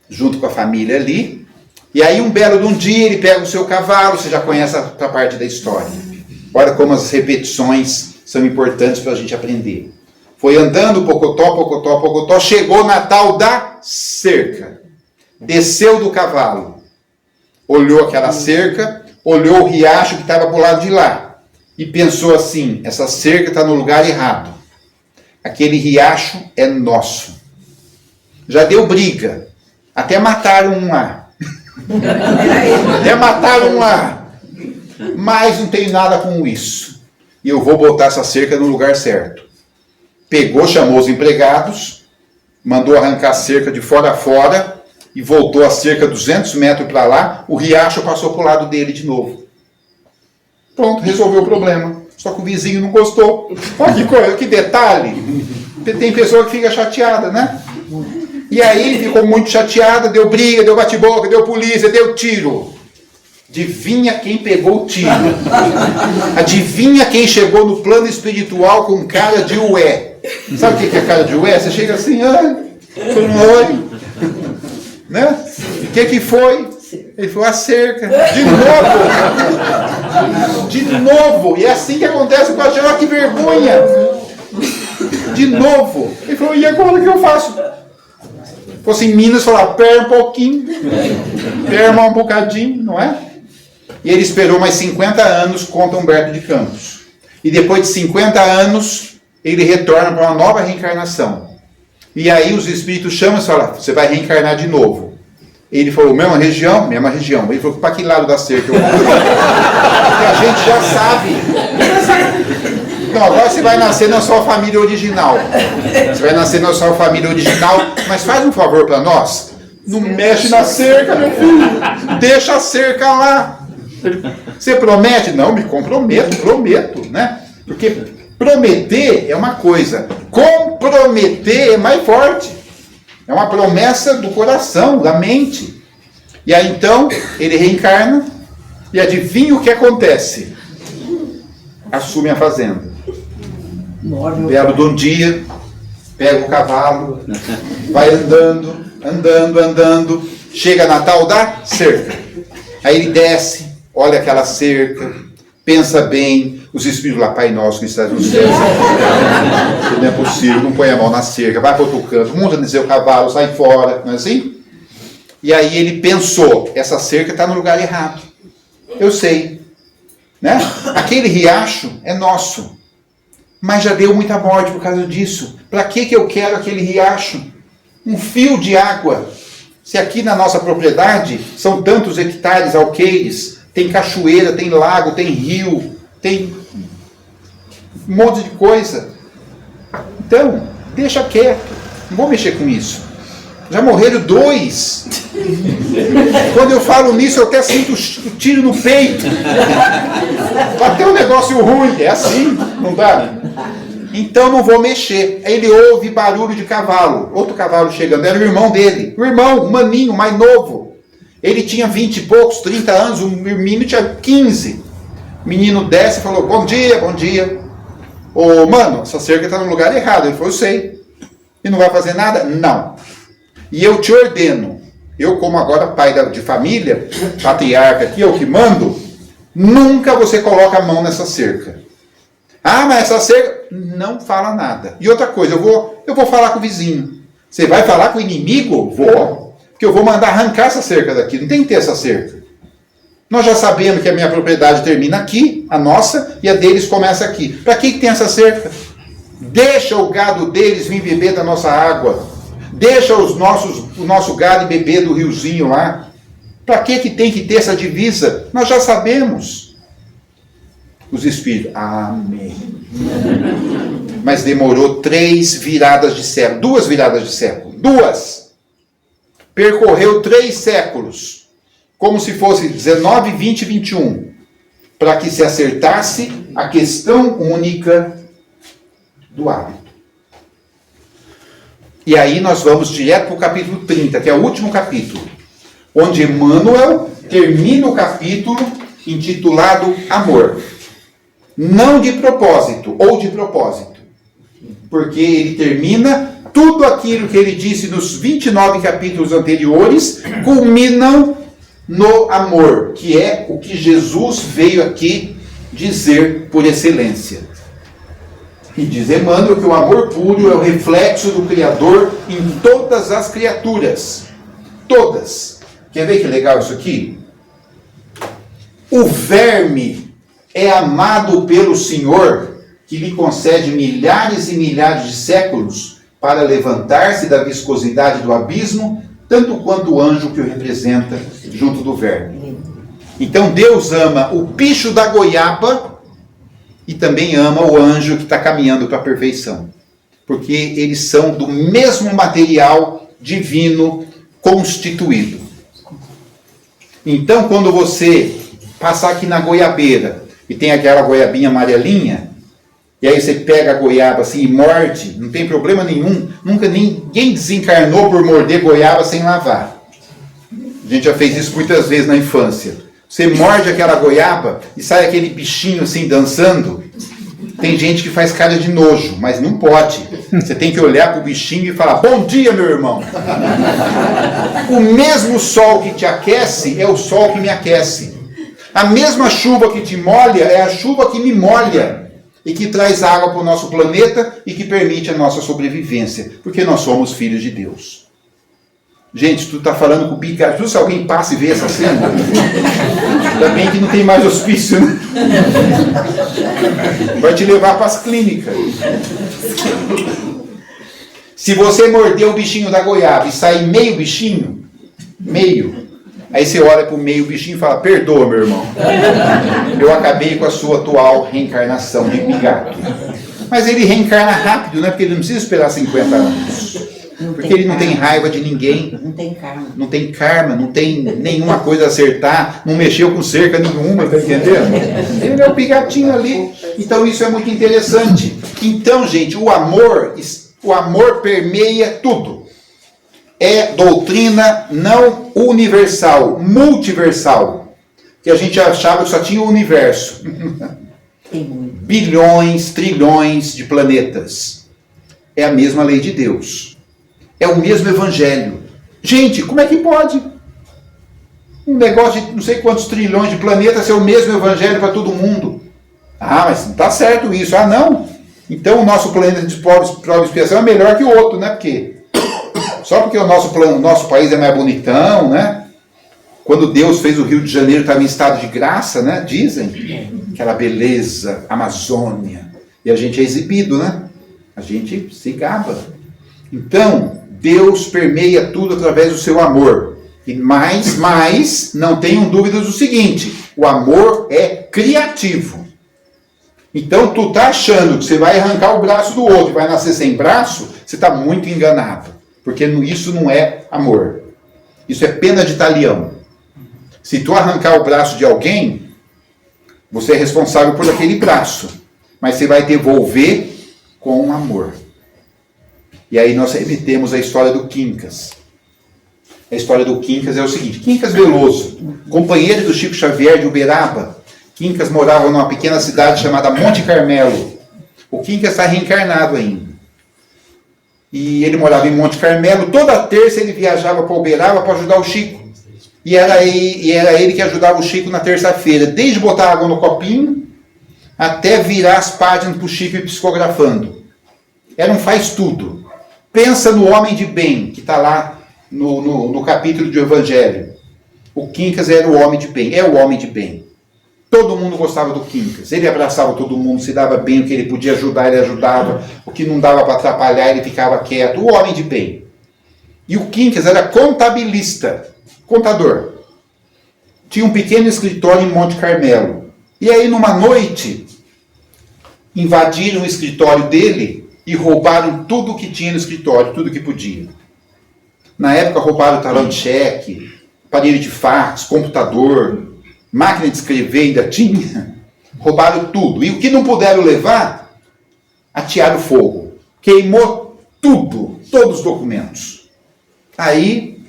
junto com a família ali. E aí, um belo de um dia, ele pega o seu cavalo, você já conhece a parte da história. Olha como as repetições são importantes para a gente aprender. Foi andando, pocotó, chegou na tal da cerca. Desceu do cavalo, olhou aquela cerca, olhou o riacho que estava para o lado de lá e pensou assim, essa cerca está no lugar errado. Aquele riacho é nosso. Já deu briga, até mataram um lá. Mas não tenho nada com isso. E eu vou botar essa cerca no lugar certo. Pegou, chamou os empregados, mandou arrancar a cerca de fora a fora e voltou a cerca 200 metros para lá, o riacho passou para o lado dele de novo. Pronto, resolveu o problema. Só que o vizinho não gostou. Olha que coisa, que detalhe. Tem pessoa que fica chateada, né? E aí ele ficou muito chateado, deu briga, deu bate-boca, deu polícia, deu tiro. Adivinha quem pegou o tiro? Adivinha quem chegou no plano espiritual com cara de ué? Sabe o que é cara de ué? Você chega assim, oi, né? O que foi? Ele falou, a cerca. De novo. E é assim que acontece com a gente. Olha que vergonha. De novo. Ele falou, e agora o que eu faço? Se fosse em Minas, falar, pera um pouquinho. Pera um bocadinho, não é? E ele esperou mais 50 anos, conta Humberto de Campos. E depois de 50 anos, ele retorna para uma nova reencarnação. E aí os espíritos chamam e falam, você vai reencarnar de novo. Ele falou, mesma região? Mesma região. Ele falou, para que lado da cerca? Porque a gente já sabe. Então, agora você vai nascer na sua família original. Você vai nascer na sua família original, mas faz um favor para nós. Não mexe na cerca, meu filho. Deixa a cerca lá. Você promete? Não, me prometo, né? Porque prometer é uma coisa, comprometer é mais forte. É uma promessa do coração, da mente. E aí então, ele reencarna e adivinha o que acontece? Assume a fazenda. Belo de um dia, pega o cavalo, vai andando, chega na tal da cerca. Aí ele desce, olha aquela cerca, pensa bem, os espíritos lá, Pai Nosso que estás no céu, não é possível, não põe a mão na cerca, vai para outro canto, monta no seu cavalo, sai fora, não é assim? E aí ele pensou, essa cerca está no lugar errado, eu sei, né? Aquele riacho é nosso, mas já deu muita morte por causa disso, para que eu quero aquele riacho? Um fio de água, se aqui na nossa propriedade são tantos hectares, alqueires, tem cachoeira, tem lago, tem rio, tem um monte de coisa. Então, deixa quieto. Não vou mexer com isso. Já morreram 2. Quando eu falo nisso, eu até sinto o tiro no peito. Bateu um negócio ruim. É assim, não dá? Então não vou mexer. Aí ele ouve barulho de cavalo. Outro cavalo chegando. Era o irmão dele. O irmão, o maninho, mais novo. Ele tinha 20 e poucos, 30 anos. O menino tinha 15. O menino desce e falou, bom dia. Ô, mano, essa cerca está no lugar errado. Ele falou, eu sei. E não vai fazer nada? Não. E eu te ordeno, eu como agora pai de família, patriarca aqui, eu que mando, nunca você coloca a mão nessa cerca. Ah, mas essa cerca... Não fala nada. E outra coisa, eu vou falar com o vizinho. Você vai falar com o inimigo? Vou. Porque eu vou mandar arrancar essa cerca daqui. Não tem que ter essa cerca. Nós já sabemos que a minha propriedade termina aqui, a nossa, e a deles começa aqui. Para que tem essa cerca? Deixa o gado deles vir beber da nossa água. Deixa o nosso gado beber do riozinho lá. Para que tem que ter essa divisa? Nós já sabemos. Os espíritos, amém. Mas demorou 3 viradas de século. 2 viradas de século. 2. Percorreu 3 séculos. Como se fosse 19, 20 e 21. Para que se acertasse a questão única do hábito. E aí nós vamos direto para o capítulo 30, que é o último capítulo. Onde Emmanuel termina o capítulo intitulado Amor. Não de propósito, ou de propósito. Porque ele termina tudo aquilo que ele disse nos 29 capítulos anteriores, culminam no amor, que é o que Jesus veio aqui dizer por excelência. E diz Emmanuel que o amor puro é o reflexo do Criador em todas as criaturas. Todas. Quer ver que legal isso aqui? O verme é amado pelo Senhor, que lhe concede milhares e milhares de séculos para levantar-se da viscosidade do abismo, tanto quanto o anjo que o representa junto do verme. Então Deus ama o bicho da goiaba e também ama o anjo que está caminhando para a perfeição. Porque eles são do mesmo material divino constituído. Então quando você passar aqui na goiabeira e tem aquela goiabinha amarelinha, e aí você pega a goiaba assim e morde, não tem problema nenhum. Nunca ninguém desencarnou por morder goiaba sem lavar. A gente já fez isso muitas vezes na infância. Você morde aquela goiaba e sai aquele bichinho assim dançando. Tem gente que faz cara de nojo, mas não pode. Você tem que olhar para o bichinho e falar: bom dia, meu irmão. O mesmo sol que te aquece é o sol que me aquece. A mesma chuva que te molha é a chuva que me molha. E que traz água para o nosso planeta e que permite a nossa sobrevivência. Porque nós somos filhos de Deus. Gente, tu está falando com o Pikachu, se alguém passa e vê essa cena. Ainda bem que não tem mais hospício, né? Vai te levar para as clínicas. Se você morder o bichinho da goiaba e sair meio bichinho, aí você olha para o meio bichinho e fala: perdoa, meu irmão. Eu acabei com a sua atual reencarnação de gato. Mas ele reencarna rápido, né? Porque ele não precisa esperar 50 anos. Porque ele não tem raiva de ninguém. Não tem karma. Não tem karma, não tem nenhuma coisa a acertar, não mexeu com cerca nenhuma, tá entendendo? Ele é o pigatinho ali. Então isso é muito interessante. Então, gente, o amor permeia tudo. É doutrina não universal, multiversal. Que a gente achava que só tinha o universo. Tem muito. Bilhões, trilhões de planetas. É a mesma lei de Deus. É o mesmo evangelho. Gente, como é que pode? Um negócio de não sei quantos trilhões de planetas ser o mesmo evangelho para todo mundo. Ah, mas não está certo isso. Ah, não. Então o nosso planeta de prova e expiação é melhor que o outro, né? Porque só porque o nosso país é mais bonitão, né? Quando Deus fez o Rio de Janeiro, estava em estado de graça, né? Dizem. Aquela beleza, Amazônia. E a gente é exibido, né? A gente se gaba. Então, Deus permeia tudo através do seu amor. E mais, não tenham dúvidas do seguinte: o amor é criativo. Então, tu tá achando que você vai arrancar o braço do outro e vai nascer sem braço, você está muito enganado. Porque isso não é amor. Isso é pena de talião. Se tu arrancar o braço de alguém, você é responsável por aquele braço. Mas você vai devolver com amor. E aí nós remetemos a história do Quincas. A história do Quincas é o seguinte: Quincas Veloso, companheiro do Chico Xavier de Uberaba. Quincas morava numa pequena cidade chamada Monte Carmelo. O Quincas está reencarnado ainda. E ele morava em Monte Carmelo. Toda terça ele viajava para Uberaba para ajudar o Chico. E era ele que ajudava o Chico na terça-feira. Desde botar água no copinho, até virar as páginas para o Chico ir psicografando. Era um faz tudo. Pensa no homem de bem, que está lá no capítulo do Evangelho. O Quincas era o homem de bem, é o homem de bem. Todo mundo gostava do Quincas. Ele abraçava todo mundo, se dava bem, o que ele podia ajudar, ele ajudava. O que não dava para atrapalhar, ele ficava quieto. O homem de bem. E o Quincas era contabilista, contador. Tinha um pequeno escritório em Monte Carmelo. E aí, numa noite, invadiram o escritório dele e roubaram tudo que tinha no escritório, tudo que podia. Na época, roubaram talão de cheque, aparelho de fax, computador, máquina de escrever ainda tinha. Roubaram tudo. E o que não puderam levar, atearam fogo. Queimou tudo, todos os documentos. Aí,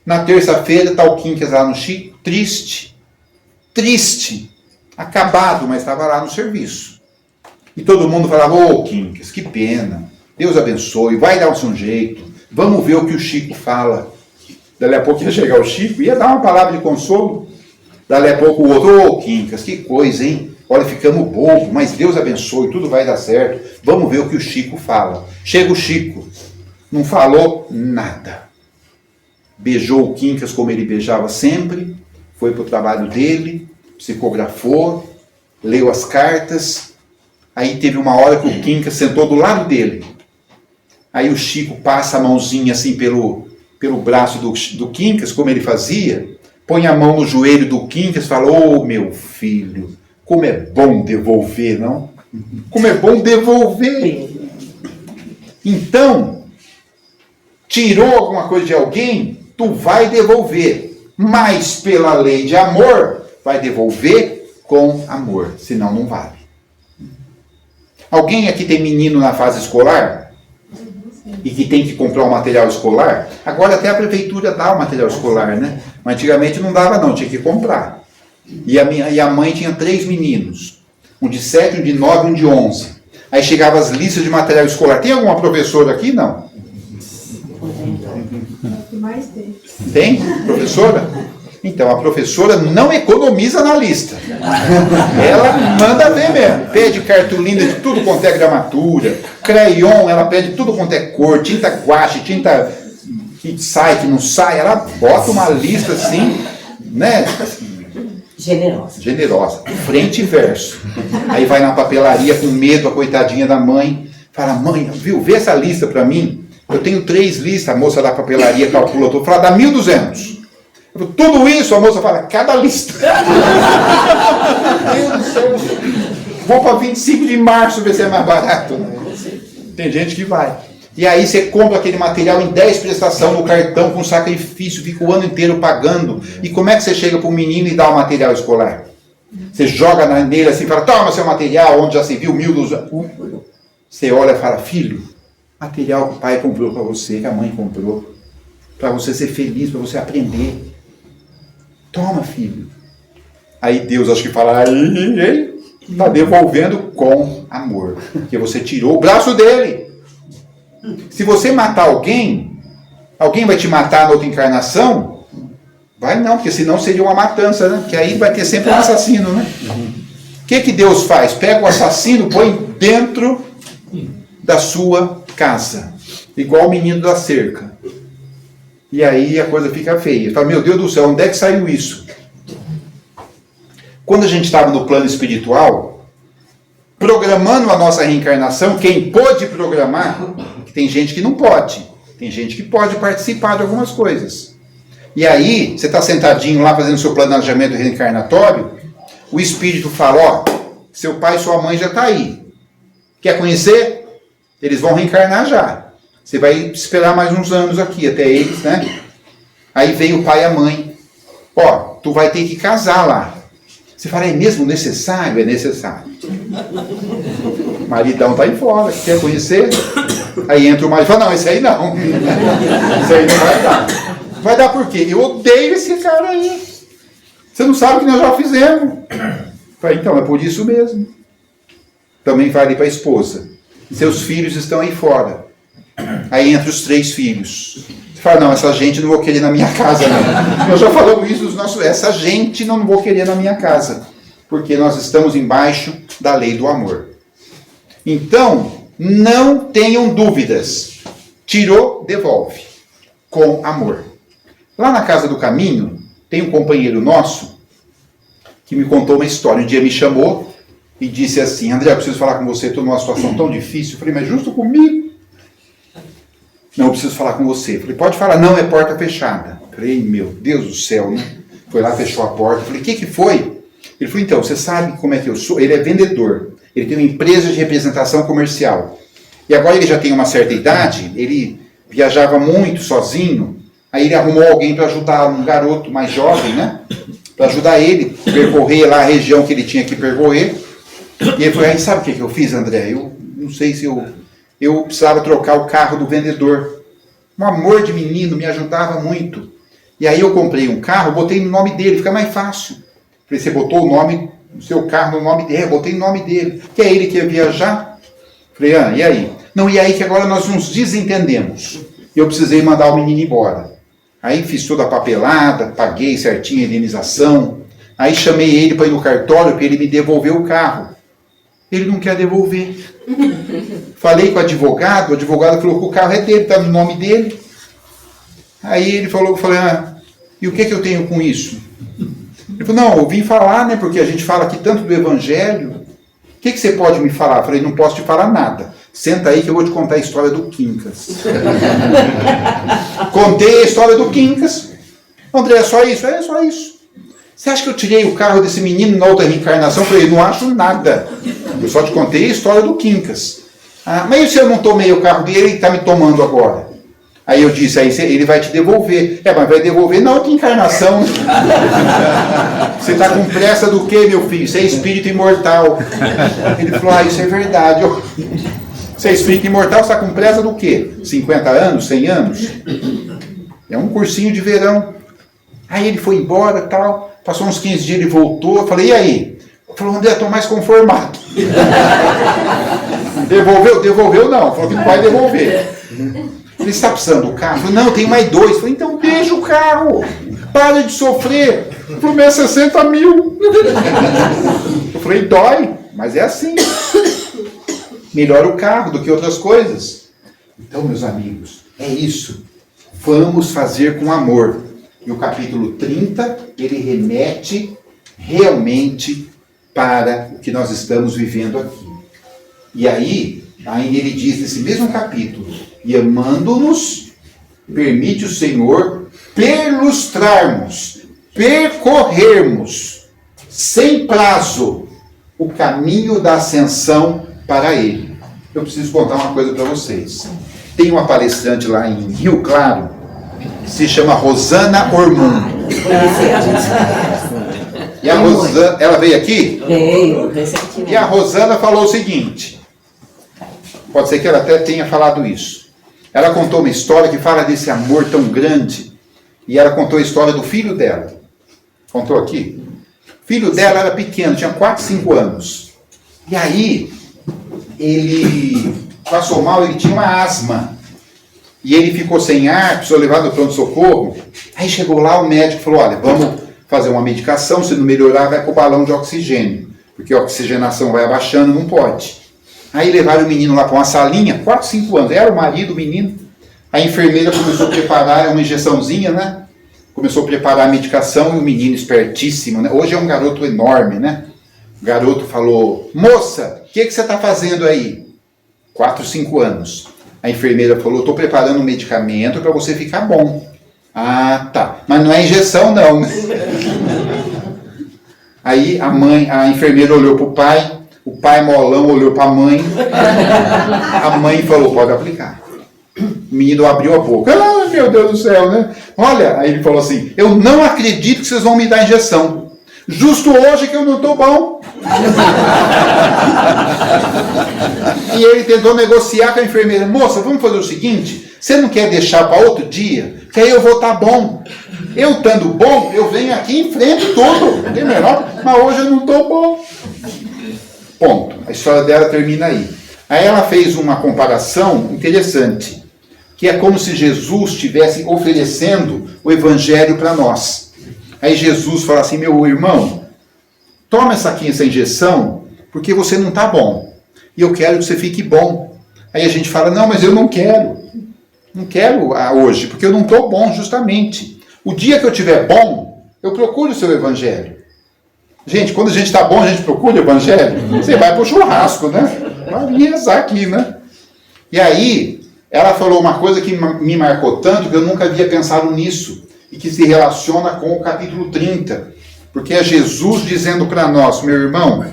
na terça-feira, está o Quincas lá no Chico, triste, acabado, mas estava lá no serviço. E todo mundo falava, ô Quincas, que pena, Deus abençoe, vai dar um jeito, vamos ver o que o Chico fala. Dali a pouco ia chegar o Chico, ia dar uma palavra de consolo. Dali a pouco o outro, ô Quincas, que coisa, hein? Olha, ficamos bobos, mas Deus abençoe, tudo vai dar certo. Vamos ver o que o Chico fala. Chega o Chico, não falou nada. Beijou o Quincas como ele beijava sempre, foi para o trabalho dele, psicografou, leu as cartas. Aí teve uma hora que o Quincas sentou do lado dele. Aí o Chico passa a mãozinha assim pelo braço do Quincas, como ele fazia, põe a mão no joelho do Quincas e fala, ô meu filho, como é bom devolver, não? Como é bom devolver. Então, tirou alguma coisa de alguém, tu vai devolver. Mas pela lei de amor, vai devolver com amor, senão não vale. Alguém aqui tem menino na fase escolar? E que tem que comprar o material escolar? Agora até a prefeitura dá o material escolar, né? Mas antigamente não dava não, tinha que comprar. E a mãe tinha 3 meninos. Um de 7, um de 9 e um de 11. Aí chegavam as listas de material escolar. Tem alguma professora aqui? Não. Tem? Professora? Então, a professora não economiza na lista. Ela manda ver mesmo. Pede cartolina de tudo quanto é gramatura, crayon, ela pede tudo quanto é cor, tinta guache, tinta que sai, que não sai. Ela bota uma lista assim, né? Generosa. Frente e verso. Aí vai na papelaria com medo, a coitadinha da mãe. Fala, mãe, viu, vê essa lista para mim. Eu tenho 3 listas. A moça da papelaria calcula tudo. Fala, dá 1.200. Tudo isso, a moça fala, cada lista. Meu Deus do céu. Vou para 25 de março ver se é mais barato. Tem gente que vai. E aí você compra aquele material em 10 prestação no cartão com sacrifício, fica o ano inteiro pagando. E como é que você chega para o menino e dá o material escolar? Você joga nele assim e fala, toma seu material, onde já se viu 1.200. Você olha e fala, filho, material que o pai comprou para você, que a mãe comprou, para você ser feliz, para você aprender. Toma, filho. Aí Deus acho que fala, está devolvendo com amor. Porque você tirou o braço dele. Se você matar alguém vai te matar na outra encarnação? Vai não, porque senão seria uma matança, né? Porque aí vai ter sempre um assassino, né? O que Deus faz? Pega o assassino, põe dentro da sua casa. Igual o menino da cerca. E aí a coisa fica feia. Fala, meu Deus do céu, onde é que saiu isso? Quando a gente estava no plano espiritual, programando a nossa reencarnação, quem pôde programar, que tem gente que não pode. Tem gente que pode participar de algumas coisas. E aí, você está sentadinho lá fazendo seu planejamento reencarnatório, o espírito fala, ó, seu pai e sua mãe já está aí. Quer conhecer? Eles vão reencarnar já. Você vai esperar mais uns anos aqui, até eles, né? Aí vem o pai e a mãe. Ó, tu vai ter que casar lá. Você fala, é mesmo necessário? É necessário. O maridão tá aí fora, quer conhecer? Aí entra o marido e fala, não, esse aí não. Esse aí não vai dar. Vai dar por quê? Eu odeio esse cara aí. Você não sabe o que nós já fizemos. Falei, então, é por isso mesmo. Também vale para a esposa. Seus filhos estão aí fora. Aí entra os 3 filhos. Você fala, não, essa gente não vou querer na minha casa, não. Nós já falamos isso dos nossos... Essa gente não vou querer na minha casa. Porque nós estamos embaixo da lei do amor. Então, não tenham dúvidas. Tirou, devolve. Com amor. Lá na Casa do Caminho, tem um companheiro nosso que me contou uma história. Um dia me chamou e disse assim: André, eu preciso falar com você, estou numa situação tão difícil. Eu falei, mas justo comigo? Não, eu preciso falar com você. Eu falei, pode falar. Não, é porta fechada. Eu falei, meu Deus do céu, né? Foi lá, fechou a porta. Eu falei, o que foi? Ele falou, então, você sabe como é que eu sou? Ele é vendedor. Ele tem uma empresa de representação comercial. E agora ele já tem uma certa idade, ele viajava muito sozinho. Aí ele arrumou alguém para ajudar, um garoto mais jovem, né? Para ajudar ele a percorrer lá a região que ele tinha que percorrer. E ele falou, aí sabe o que eu fiz, André? Eu não sei se eu precisava trocar o carro do vendedor. Um amor de menino, me ajudava muito. E aí eu comprei um carro, botei no nome dele, fica mais fácil. Falei, você botou o nome do seu carro no nome dele? Eu botei no nome dele. Que é ele que ia viajar? Falei, e aí? Não, e aí que agora nós nos desentendemos. Eu precisei mandar o menino embora. Aí fiz toda a papelada, paguei certinho a indenização. Aí chamei ele para ir no cartório para ele me devolver o carro. Ele não quer devolver. Falei com o advogado falou que o carro é dele, está no nome dele. Aí ele falou, eu falei, e o que eu tenho com isso? Ele falou, não, eu vim falar, né, porque a gente fala aqui tanto do Evangelho. O que você pode me falar? Eu falei, não posso te falar nada. Senta aí que eu vou te contar a história do Quincas. Contei a história do Quincas. André, é só isso? É só isso. Você acha que eu tirei o carro desse menino na outra reencarnação? Eu falei, não acho nada. Eu só te contei a história do Quincas. Mas se eu não tomei o carro dele, ele está me tomando agora. Aí eu disse, aí ele vai te devolver. Mas vai devolver na outra encarnação. Você está com pressa do quê, meu filho? Você é espírito imortal. Ele falou, isso é verdade. Você é espírito imortal, você está com pressa do quê? 50 anos, 100 anos? É um cursinho de verão. Aí ele foi embora, tal. Passou uns 15 dias, ele voltou. Eu falei, e aí? Ele falou, André, estou mais conformado. Devolveu? Devolveu não. Falou que não vai devolver. Ele está precisando do carro? Eu falei, não, tem mais 2. Eu falei, então deixa o carro. Para de sofrer. Ele falou, mas é 60 mil. Eu falei, dói, mas é assim. Melhor o carro do que outras coisas. Então, meus amigos, é isso. Vamos fazer com amor. E o capítulo 30, ele remete realmente para o que nós estamos vivendo aqui. E aí, ainda ele diz nesse mesmo capítulo, e amando-nos, permite o Senhor perlustrarmos, percorrermos, sem prazo, o caminho da ascensão para Ele. Eu preciso contar uma coisa para vocês. Tem uma palestrante lá em Rio Claro, que se chama Rosana Ormond. E a Rosana, ela veio aqui? Veio, recentemente. E a Rosana falou o seguinte, pode ser que ela até tenha falado isso. Ela contou uma história que fala desse amor tão grande, e ela contou a história do filho dela. Contou aqui? O filho dela era pequeno, tinha 4, 5 anos. E aí, ele passou mal, ele tinha uma asma. E ele ficou sem ar, precisou levar no pronto-socorro. Aí chegou lá, o médico falou, olha, vamos fazer uma medicação, se não melhorar, vai com o balão de oxigênio. Porque a oxigenação vai abaixando, não pode. Aí levaram o menino lá para uma salinha, 4, 5 anos, era o marido, o menino. A enfermeira começou a preparar uma injeçãozinha, né? Começou a preparar a medicação e o menino espertíssimo, né? Hoje é um garoto enorme, né? O garoto falou, moça, o que você está fazendo aí? 4, 5 anos. A enfermeira falou, estou preparando um medicamento para você ficar bom. Ah, tá. Mas não é injeção, não. Aí a enfermeira olhou para o pai molão olhou para a mãe falou, pode aplicar. O menino abriu a boca. Ah, meu Deus do céu, né? Olha, aí ele falou assim, eu não acredito que vocês vão me dar injeção. Justo hoje que eu não estou bom. E ele tentou negociar com a enfermeira. Moça, vamos fazer o seguinte, você não quer deixar para outro dia? Que aí eu vou estar bom. Eu estando bom, eu venho aqui em frente tudo. Não tem menor, mas hoje eu não estou bom. Ponto. A história dela termina aí. Aí ela fez uma comparação interessante, que é como se Jesus estivesse oferecendo o Evangelho para nós. Aí Jesus fala assim, meu irmão, toma essa injeção, porque você não está bom. E eu quero que você fique bom. Aí a gente fala, não, mas eu não quero. Não quero hoje, porque eu não estou bom justamente. O dia que eu estiver bom, eu procuro o seu evangelho. Gente, quando a gente está bom, a gente procura o evangelho. Você vai para o churrasco, né? Vai rezar aqui, né? E aí, ela falou uma coisa que me marcou tanto, que eu nunca havia pensado nisso, e que se relaciona com o capítulo 30. Porque é Jesus dizendo para nós, meu irmão,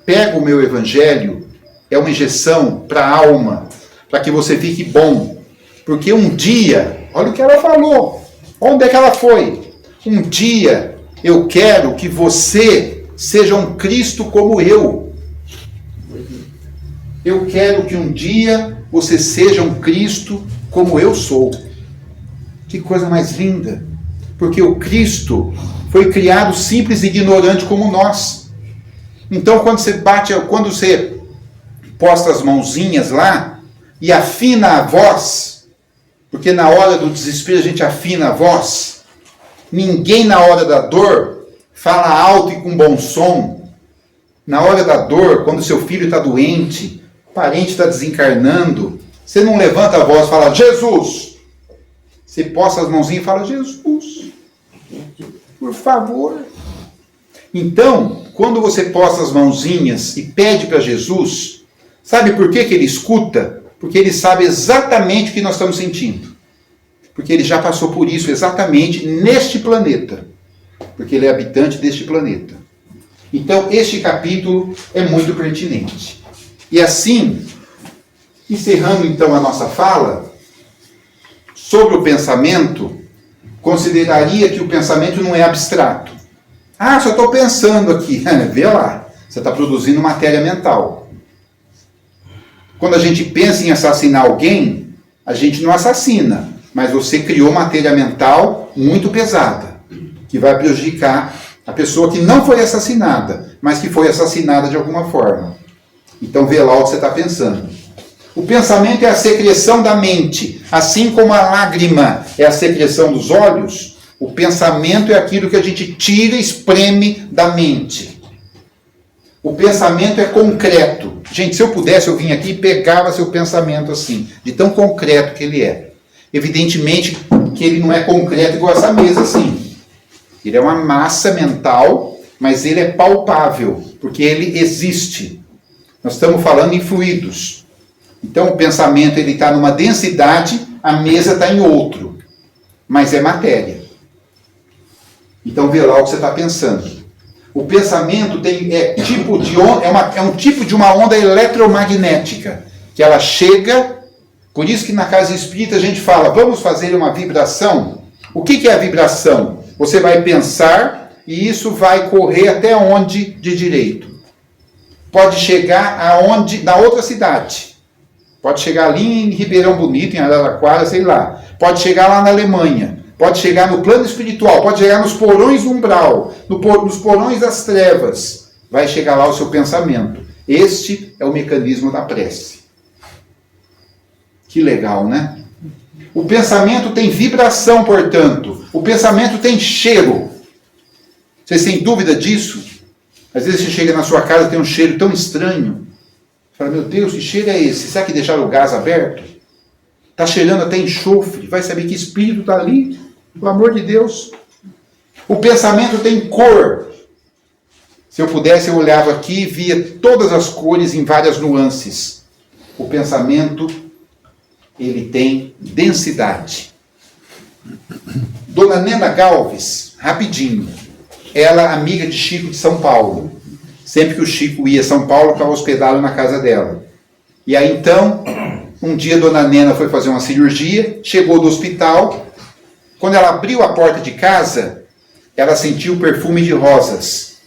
pega o meu evangelho, é uma injeção para a alma, para que você fique bom. Porque um dia, olha o que ela falou, onde é que ela foi? Um dia eu quero que você seja um Cristo como eu. Eu quero que um dia você seja um Cristo como eu sou. Que coisa mais linda. Porque o Cristo foi criado simples e ignorante como nós. Então quando você posta as mãozinhas lá e afina a voz, porque na hora do desespero a gente afina a voz, ninguém na hora da dor fala alto e com bom som. Na hora da dor, quando seu filho está doente, o parente está desencarnando, você não levanta a voz e fala, Jesus! Você posta as mãozinhas e fala, Jesus, por favor. Então, quando você posta as mãozinhas e pede para Jesus, sabe por que ele escuta? Porque ele sabe exatamente o que nós estamos sentindo. Porque ele já passou por isso exatamente neste planeta. Porque ele é habitante deste planeta. Então, este capítulo é muito pertinente. E assim, encerrando então a nossa fala, sobre o pensamento, consideraria que o pensamento não é abstrato. Ah, só estou pensando aqui. Vê lá, você está produzindo matéria mental. Quando a gente pensa em assassinar alguém, a gente não assassina, mas você criou matéria mental muito pesada, que vai prejudicar a pessoa que não foi assassinada, mas que foi assassinada de alguma forma. Então vê lá o que você está pensando. O pensamento é a secreção da mente, assim como a lágrima é a secreção dos olhos, o pensamento é aquilo que a gente tira e espreme da mente. O pensamento é concreto. Gente, se eu pudesse, eu vinha aqui e pegava seu pensamento assim, de tão concreto que ele é. Evidentemente que ele não é concreto igual essa mesa assim. Ele é uma massa mental, mas ele é palpável, porque ele existe. Nós estamos falando em fluidos. Então o pensamento ele está numa densidade, a mesa está em outro, mas é matéria. Então vê lá o que você está pensando. O pensamento é um tipo de uma onda eletromagnética, que ela chega, por isso que na casa espírita a gente fala, vamos fazer uma vibração. O que é a vibração? Você vai pensar e isso vai correr até onde de direito. Pode chegar aonde, na outra cidade. Pode chegar ali em Ribeirão Bonito, em Araraquara, sei lá. Pode chegar lá na Alemanha. Pode chegar no plano espiritual. Pode chegar nos porões do umbral. Nos porões das trevas. Vai chegar lá o seu pensamento. Este é o mecanismo da prece. Que legal, né? O pensamento tem vibração, portanto. O pensamento tem cheiro. Vocês têm dúvida disso? Às vezes você chega na sua casa e tem um cheiro tão estranho. Fala, meu Deus, que cheiro é esse? Será que deixaram o gás aberto? Está cheirando até enxofre. Vai saber que espírito está ali? Pelo amor de Deus. O pensamento tem cor. Se eu pudesse, eu olhava aqui e via todas as cores em várias nuances. O pensamento, ele tem densidade. Dona Nena Galves, rapidinho. Ela, amiga de Chico de São Paulo. Sempre que o Chico ia a São Paulo, estava hospedado na casa dela. E aí então, um dia Dona Nena foi fazer uma cirurgia, chegou do hospital. Quando ela abriu a porta de casa, ela sentiu o perfume de rosas.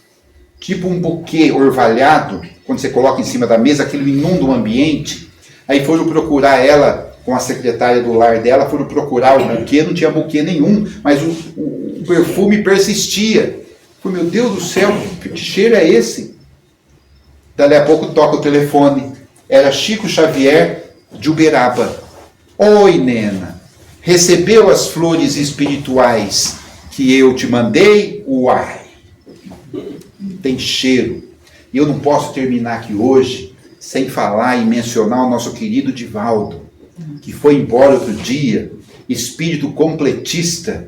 Tipo um buquê orvalhado, quando você coloca em cima da mesa, aquilo inunda o ambiente. Aí foram procurar ela, com a secretária do lar dela, foram procurar o buquê, não tinha buquê nenhum, mas o perfume persistia. Falei, meu Deus do céu, que cheiro é esse? Dali a pouco toca o telefone. Era Chico Xavier de Uberaba. Oi, Nena. Recebeu as flores espirituais que eu te mandei? Uai. Tem cheiro. E eu não posso terminar aqui hoje sem falar e mencionar o nosso querido Divaldo, que foi embora outro dia, espírito completista,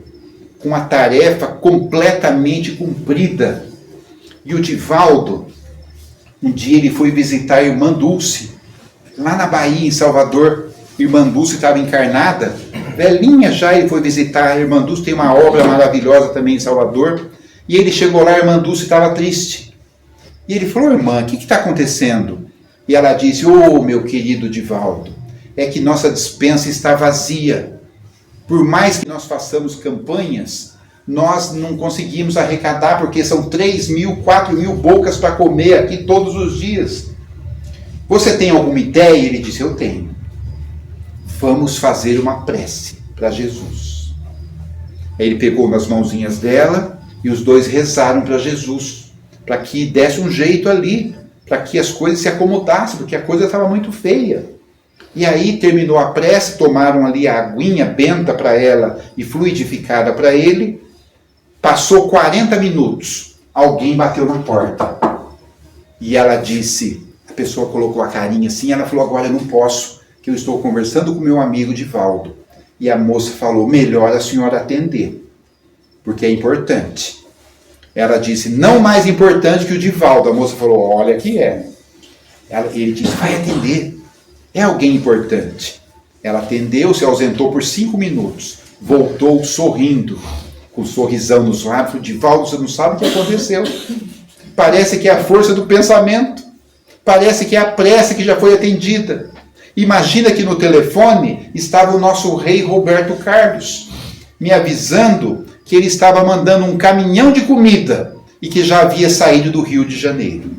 com a tarefa completamente cumprida. E o Divaldo, um dia ele foi visitar a irmã Dulce, lá na Bahia, em Salvador. Irmã Dulce estava encarnada, velhinha já, ele foi visitar. A irmã Dulce tem uma obra maravilhosa também em Salvador. E ele chegou lá, a irmã Dulce estava triste. E ele falou: irmã, o que está acontecendo? E ela disse: meu querido Divaldo, é que nossa despensa está vazia. Por mais que nós façamos campanhas, nós não conseguimos arrecadar, porque são 3.000, 4.000 bocas para comer aqui todos os dias. Você tem alguma ideia? Ele disse: eu tenho. Vamos fazer uma prece para Jesus. Aí ele pegou nas mãozinhas dela e os dois rezaram para Jesus, para que desse um jeito ali, para que as coisas se acomodassem, porque a coisa estava muito feia. E aí terminou a prece, tomaram ali a aguinha benta para ela e fluidificada para ele. Passou 40 minutos, alguém bateu na porta. E ela disse, a pessoa colocou a carinha assim, ela falou: agora eu não posso, que eu estou conversando com meu amigo Divaldo. E a moça falou: melhor a senhora atender, porque é importante. Ela disse: não mais importante que o Divaldo. A moça falou: olha que é. Ele disse: vai atender, é alguém importante. Ela atendeu, se ausentou por 5 minutos, voltou sorrindo, com um sorrisão nos lábios. Divaldo, você não sabe o que aconteceu. Parece que é a força do pensamento, parece que é a prece que já foi atendida. Imagina que no telefone estava o nosso rei Roberto Carlos, me avisando que ele estava mandando um caminhão de comida e que já havia saído do Rio de Janeiro.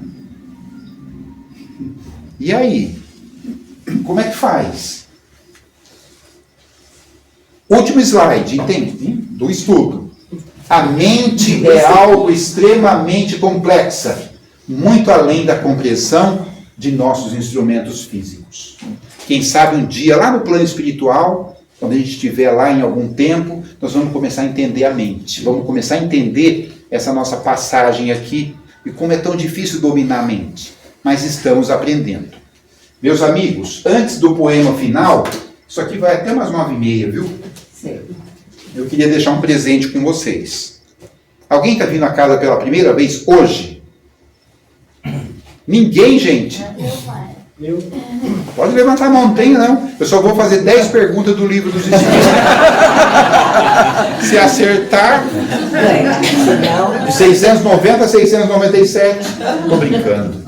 E aí? Como é que faz? Último slide, entende? Do estudo. A mente é algo extremamente complexa, muito além da compreensão de nossos instrumentos físicos. Quem sabe um dia, lá no plano espiritual, quando a gente estiver lá em algum tempo, nós vamos começar a entender a mente. Vamos começar a entender essa nossa passagem aqui e como é tão difícil dominar a mente. Mas estamos aprendendo. Meus amigos, antes do poema final, isso aqui vai até umas 9h30, viu? Certo. Eu queria deixar um presente com vocês. Alguém está vindo a casa pela primeira vez hoje? Ninguém, gente? Pode levantar a mão, não tem não. Eu só vou fazer 10 perguntas do livro dos Espíritos. Se acertar, de 690 a 697. Estou brincando.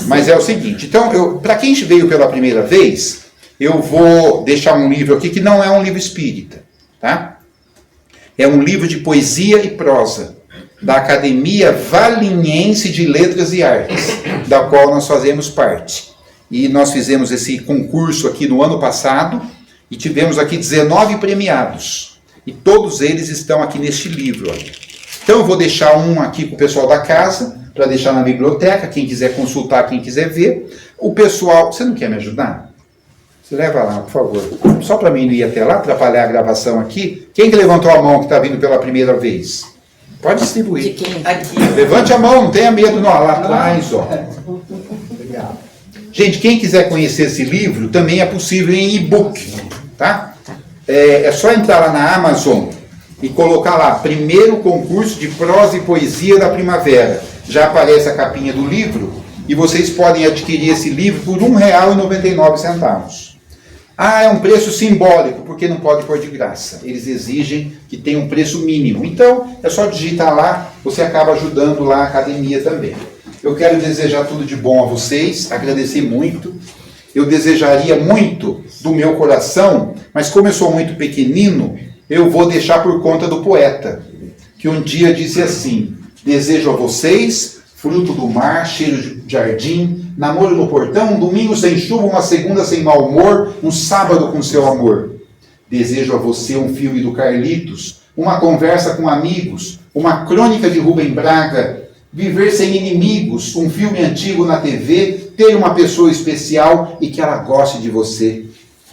Mas é o seguinte, então, para quem veio pela primeira vez, eu vou deixar um livro aqui que não é um livro espírita, tá? É um livro de poesia e prosa, da Academia Valiniense de Letras e Artes, da qual nós fazemos parte. E nós fizemos esse concurso aqui no ano passado, e tivemos aqui 19 premiados. E todos eles estão aqui neste livro. Ó. Então eu vou deixar um aqui para o pessoal da casa, para deixar na biblioteca, quem quiser consultar, quem quiser ver. O pessoal... Você não quer me ajudar? Você leva lá, por favor. Só para mim não ir até lá, atrapalhar a gravação aqui. Quem que levantou a mão que está vindo pela primeira vez? Pode distribuir. Aqui. Levante a mão, não tenha medo, não. Lá atrás, ó. Gente, quem quiser conhecer esse livro, também é possível em e-book, tá? É só entrar lá na Amazon e colocar lá, primeiro concurso de prosa e poesia da primavera. Já aparece a capinha do livro e vocês podem adquirir esse livro por R$ 1,99. Ah, é um preço simbólico, porque não pode pôr de graça. Eles exigem que tenha um preço mínimo. Então, é só digitar lá, você acaba ajudando lá a academia também. Eu quero desejar tudo de bom a vocês, agradecer muito. Eu desejaria muito do meu coração, mas como eu sou muito pequenino, eu vou deixar por conta do poeta, que um dia disse assim: desejo a vocês fruto do mar, cheiro de jardim, namoro no portão, um domingo sem chuva, uma segunda sem mau humor, um sábado com seu amor. Desejo a você um filme do Carlitos, uma conversa com amigos, uma crônica de Rubem Braga, viver sem inimigos, um filme antigo na TV, ter uma pessoa especial e que ela goste de você.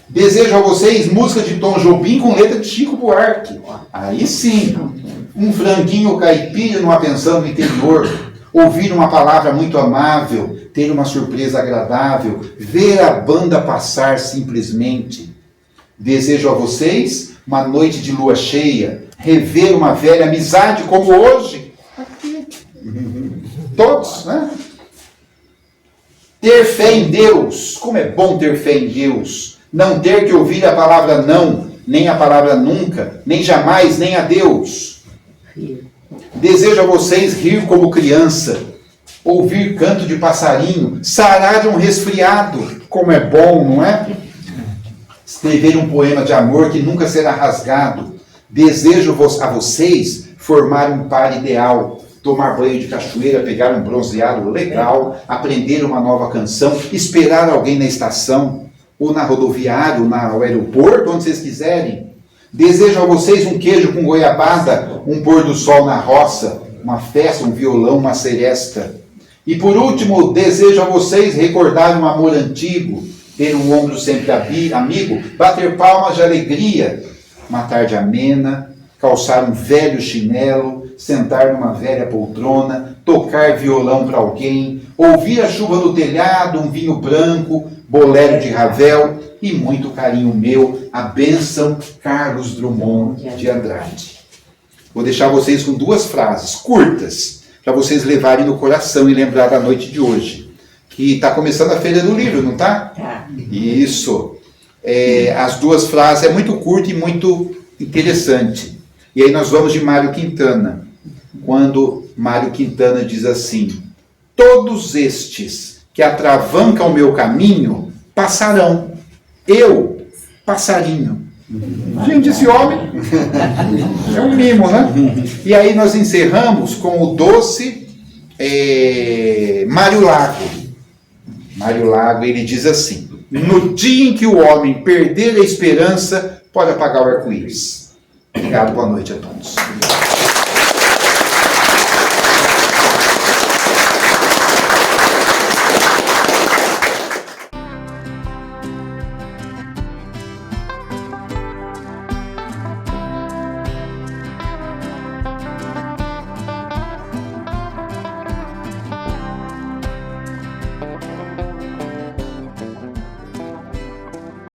Desejo a vocês música de Tom Jobim com letra de Chico Buarque. Aí sim, um franguinho caipira numa pensão no interior, ouvir uma palavra muito amável, ter uma surpresa agradável, ver a banda passar simplesmente. Desejo a vocês uma noite de lua cheia, rever uma velha amizade como hoje. Todos, né? Ter fé em Deus. Como é bom ter fé em Deus. Não ter que ouvir a palavra não, nem a palavra nunca, nem jamais, nem a Deus. Desejo a vocês rir como criança, ouvir canto de passarinho, sarar de um resfriado. Como é bom, não é? Escrever um poema de amor que nunca será rasgado. Desejo a vocês formar um par ideal, tomar banho de cachoeira, pegar um bronzeado legal, aprender uma nova canção, esperar alguém na estação, ou na rodoviária, ou no aeroporto, onde vocês quiserem. Desejo a vocês um queijo com goiabada, um pôr do sol na roça, uma festa, um violão, uma seresta. E por último, desejo a vocês recordar um amor antigo, ter um ombro sempre amigo, bater palmas de alegria, uma tarde amena, calçar um velho chinelo, sentar numa velha poltrona, tocar violão para alguém, ouvir a chuva no telhado, um vinho branco, bolero de Ravel e muito carinho meu, a bênção Carlos Drummond de Andrade. Vou deixar vocês com 2 frases curtas, para vocês levarem no coração e lembrar da noite de hoje. Que está começando a Feira do Livro, não está? Tá. Isso. As 2 frases é muito curta e muito interessante. E aí nós vamos de Mário Quintana. Quando Mário Quintana diz assim: todos estes que atravancam o meu caminho passarão. Eu, passarinho. Gente, esse homem é um mimo, né? E aí nós encerramos com o doce Mário Lago. Mário Lago, ele diz assim: no dia em que o homem perder a esperança, pode apagar o arco-íris. Obrigado, boa noite a todos.